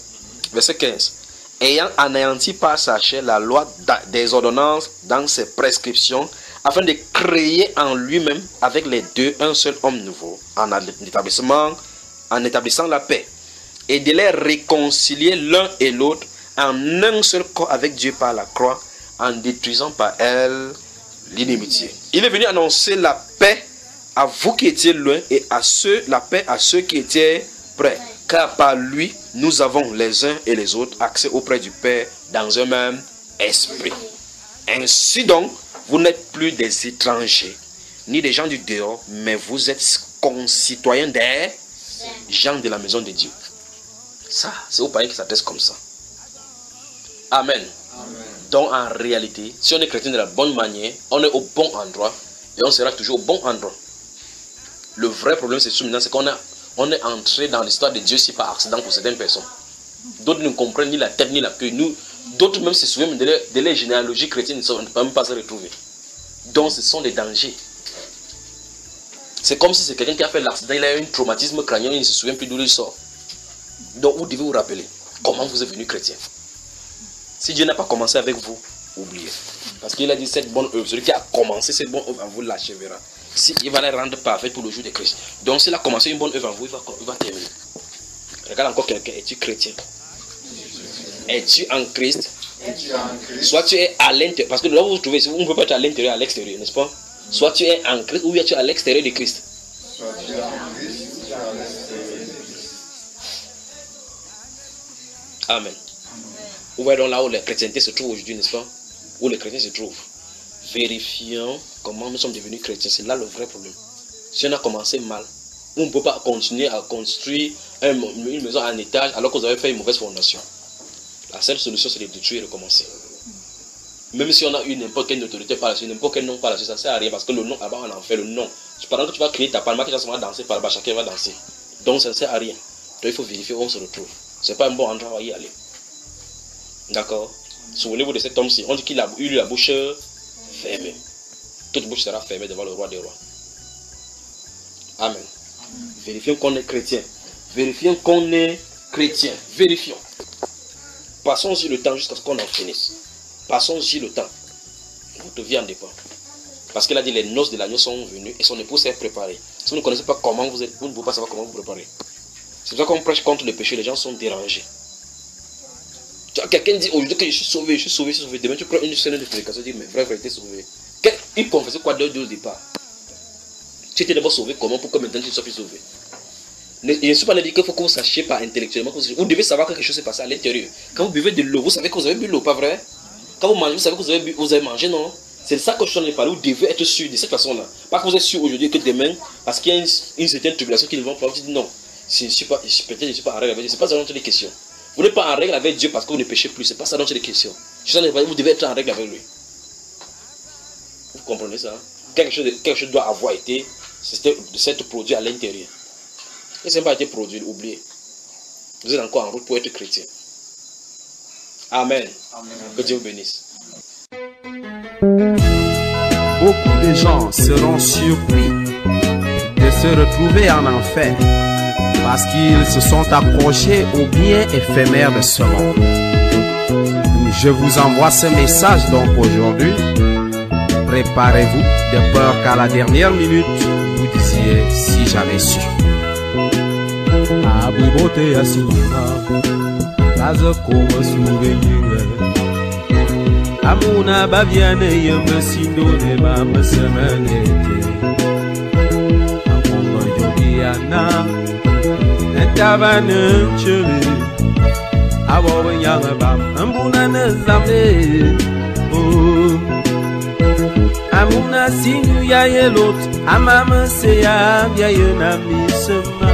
Verset 15. Ayant anéanti par sa chair la loi des ordonnances dans ses prescriptions, afin de créer en lui-même avec les deux un seul homme nouveau, en établissant la paix, et de les réconcilier l'un et l'autre en un seul corps avec Dieu par la croix, en détruisant par elle l'inimitié. Il est venu annoncer la paix à vous qui étiez loin et la paix à ceux qui étaient près. Car par lui, nous avons les uns et les autres accès auprès du Père dans un même esprit. Ainsi donc, vous n'êtes plus des étrangers, ni des gens du dehors, mais vous êtes concitoyens des gens de la maison de Dieu. Ça, c'est aux païens qui s'adressent comme ça. Amen. Amen. Donc en réalité, si on est chrétien de la bonne manière, on est au bon endroit et on sera toujours au bon endroit. Le vrai problème, c'est qu'on est entré dans l'histoire de Dieu si par accident pour certaines personnes. D'autres ne comprennent ni la tête ni la queue. D'autres même se souviennent de leur généalogie chrétienne, ils ne peuvent même pas se retrouver. Donc ce sont des dangers. C'est comme si c'est quelqu'un qui a fait l'accident, il a eu un traumatisme crânien, il ne se souvient plus d'où il sort. Donc vous devez vous rappeler comment vous êtes devenu chrétien. Si Dieu n'a pas commencé avec vous, oubliez. Parce qu'il a dit cette bonne œuvre, celui qui a commencé cette bonne œuvre en vous l'achèvera. Il va la rendre parfaite pour le jour de Christ. Donc s'il a commencé une bonne œuvre en vous, il va terminer. Regarde encore quelqu'un, es-tu chrétien? Es-tu en Christ? Soit tu es à l'intérieur, parce que là où vous vous trouvez, on ne peut pas être à l'intérieur et à l'extérieur, n'est-ce pas? Soit tu es en Christ ou tu es à l'extérieur de Christ. Amen. Où est donc là où la chrétienté se trouve aujourd'hui, n'est-ce pas? Où les chrétiens se trouvent. Vérifions comment nous sommes devenus chrétiens. C'est là le vrai problème. Si on a commencé mal, on ne peut pas continuer à construire une maison à un étage alors que vous avez fait une mauvaise fondation. La seule solution, c'est de détruire et recommencer. Même si on a eu n'importe quelle autorité par la suite, n'importe quel nom par la suite, ça ne sert à rien parce que le nom, là-bas, on en fait le nom. Pendant que tu vas créer ta palme, que va danser par là-bas, chacun va danser. Donc ça ne sert à rien. Donc il faut vérifier où on se retrouve. Ce n'est pas un bon endroit où y aller. D'accord? Souvenez-vous de cet homme-ci. On dit qu'il a eu la bouche fermée. Toute bouche sera fermée devant le roi des rois. Amen. Vérifions qu'on est chrétien. Vérifions qu'on est chrétien. Vérifions. Passons-y le temps jusqu'à ce qu'on en finisse. Passons-y le temps. Votre vie en dépend. Parce qu'il a dit les noces de l'agneau sont venues et son épouse s'est préparée. Si vous ne connaissez pas comment vous êtes, vous ne pouvez pas savoir comment vous préparez. C'est pour ça qu'on prêche contre le péché, les gens sont dérangés. Quelqu'un dit aujourd'hui que je suis sauvé, je suis sauvé, je suis sauvé. Demain tu prends une scène de prédication et tu dis mais vrai, tu es sauvé. Il confessait quoi dès le départ? Tu étais d'abord sauvé comment pour que maintenant tu ne sois plus sauvé? Je ne suis pas dit qu'il faut que vous sachiez pas intellectuellement. Vous devez savoir que quelque chose s'est passé à l'intérieur. Quand vous buvez de l'eau, vous savez que vous avez bu l'eau, pas vrai? Quand vous mangez, vous savez que vous avez mangé, non? C'est ça que je suis en train de parler. Vous devez être sûr de cette façon-là. Pas que vous êtes sûr aujourd'hui que demain, parce qu'il y a une certaine tribulation qui ne vont pas, vous dites non. Je ne suis pas, peut-être je ne suis pas en règle avec Dieu. Ce n'est pas ça dont il est question. Vous n'êtes pas en règle avec Dieu parce que vous ne péchez plus. Ce n'est pas ça dont il est question. Vous devez être en règle avec lui. Vous comprenez ça? Quelque chose doit avoir été, de s'être produit à l'intérieur. Et ça n'a pas été produit, oubliez. Vous êtes encore en route pour être chrétien. Amen. Amen. Que Dieu vous bénisse. Beaucoup de gens seront surpris de se retrouver en enfer parce qu'ils se sont accrochés aux biens éphémères de ce monde. Je vous envoie ce message donc aujourd'hui. Préparez-vous de peur qu'à la dernière minute, vous disiez si j'avais su. Abubote asima, kaza koma souvenir. Amuna baviane yembe sindone mama semenete. Amuma yogiana, entavane chele. Abo nyanga bam, ambuna nezame. Oh, amuna sinu ya yelot, amama se ya via yena misema.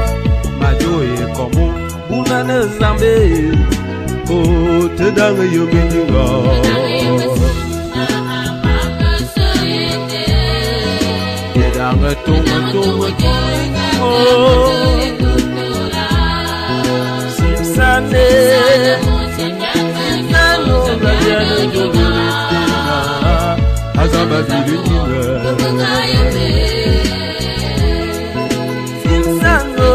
Majoe como buna nezame. Oh, te dange yo benjuga. Te dange tonga. Oh, simsane. Nano gabiane jolina. Azamba bilinga. Simsano.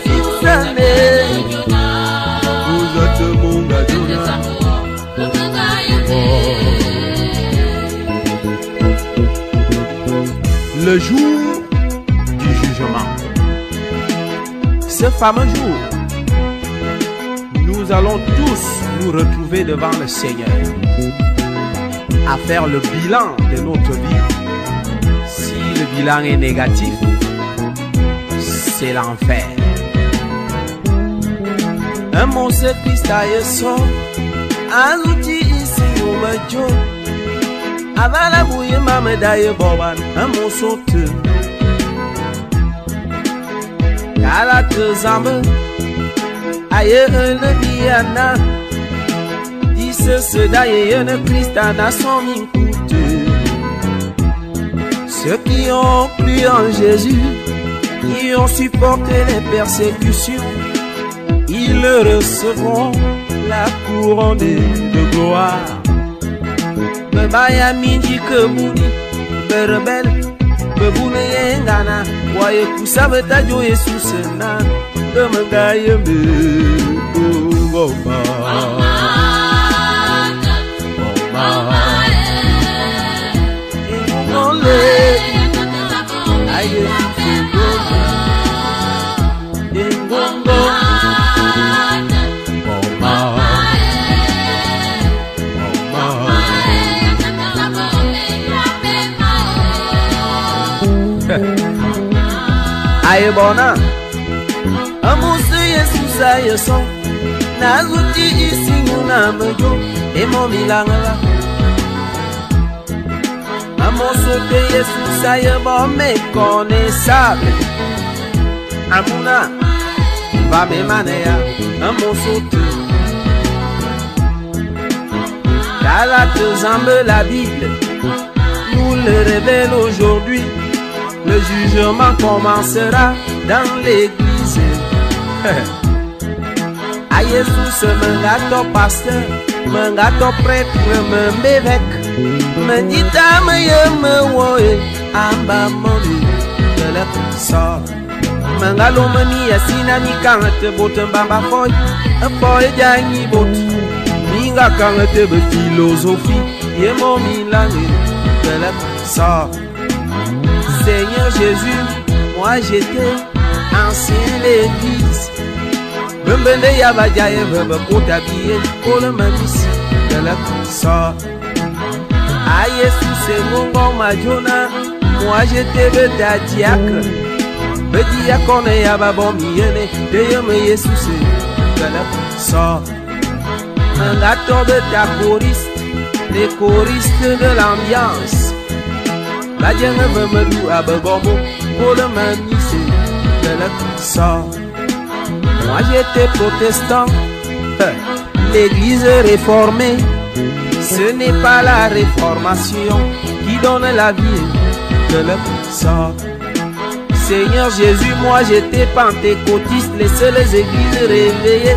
Simsane. Le jour du jugement. Ce fameux jour, nous allons tous nous retrouver devant le Seigneur, à faire le bilan de notre vie. Si le bilan est négatif, c'est l'enfer. Un monstre pistaye son, un outil ici au majo. Avant la bouille, ma médaille boban, un monstre. Galate zambe, aïe le diana. Dis ce d'aïe ne Christana son mincoute. Ceux qui ont cru en Jésus, qui ont supporté les persécutions, ils recevront la couronne de gloire. Bebaya mindi kebuni, berebel, bebune Bengana, Waye Kusabeta Jo Jesus Nan, Domagaye Goma. Aye bona Amusu Jesus aye son Nazuti isingu na mejo Emo milangala Amoso de Jesus aye bon méconnaissable Amuna Va me maneya Amoso te Galates zambe la Bible Nous le révèle aujourd'hui. Le jugement commencera dans l'église. A Jesus mengato pasteur, mengato prêtre, m'évêque, me dit à me woe, amba moni, de la sort. Mangalo mani asina ni kangate botem bamba foy, a foy jani bot. Minga kangate be philosophie, ye mo milange, de la sort. Seigneur Jésus, moi j'étais ancien l'église. Bembende yabajaye bebe kotabiye kole mamisi de la sort. A Yesu c'est mon bon majona, moi j'étais beta diacre. Be diacone yababon miyene, de yeme Yesu c'est de la sort. Un gâteau beta choriste, les choristes de l'ambiance. La dienne veut me louer à Begombo pour le maniser de la sort. Moi j'étais protestant, l'église réformée. Ce n'est pas la réformation qui donne la vie de la sort. Seigneur Jésus, moi j'étais pentecôtiste, les seules églises réveillées.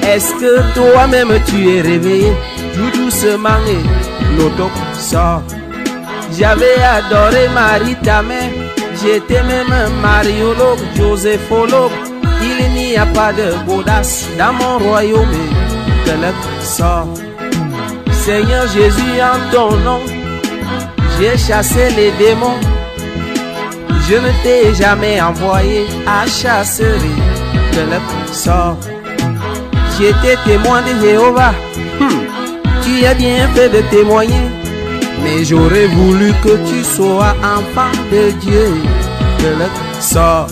Est-ce que toi-même tu es réveillé? Tout doucement et l'auto sort. J'avais adoré Marie ta mère, j'étais même mariologue, joséphologue. Il n'y a pas de audace dans mon royaume de la sort. Seigneur Jésus, en ton nom, j'ai chassé les démons. Je ne t'ai jamais envoyé à chasser de la sort. J'étais témoin de Jéhovah, tu as bien fait de témoigner. Mais j'aurais voulu que tu sois enfant de Dieu de la sort.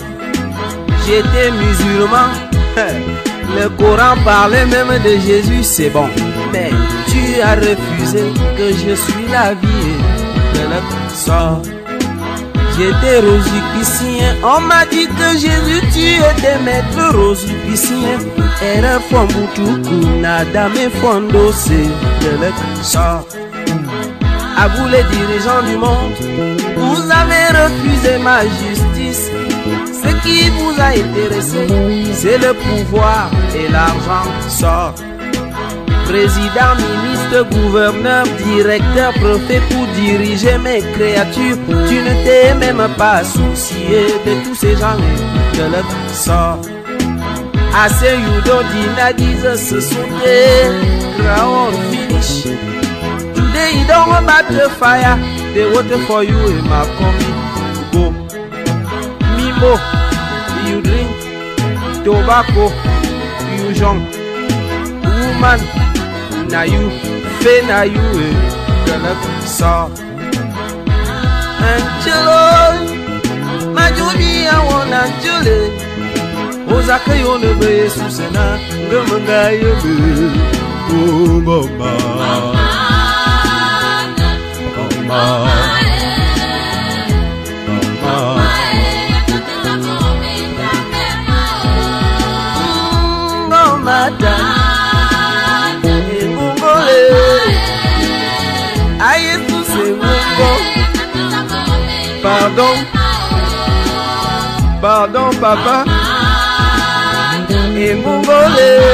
J'étais musulman, le Coran parlait même de Jésus, c'est bon. Mais tu as refusé que je suis la vie de la sort. J'étais rosicrucien, on m'a dit que Jésus tu étais maître rosicrucien. Era fombutuku nada me fondose de la sort. À vous les dirigeants du monde, vous avez refusé ma justice. Ce qui vous a intéressé, c'est le pouvoir et l'argent sort. Président, ministre, gouverneur, directeur, préfet pour diriger mes créatures. Tu ne t'es même pas soucié de tous ces gens de leur sort. Assez Yudo Dina disent ce sont des round finish. Today you don't about the fire, they waiting for you in my coming. Go, Mimo, you drink tobacco, you jump, woman. Na you, fe na you, gonna saw. Angelo, my Judy, I want Angelo. Ozaka yo ne be susena, ngamanga yo be. Oh mama, mama, mama, mama. Aïe, tout c'est mon pardon, pardon papa, et mon volet.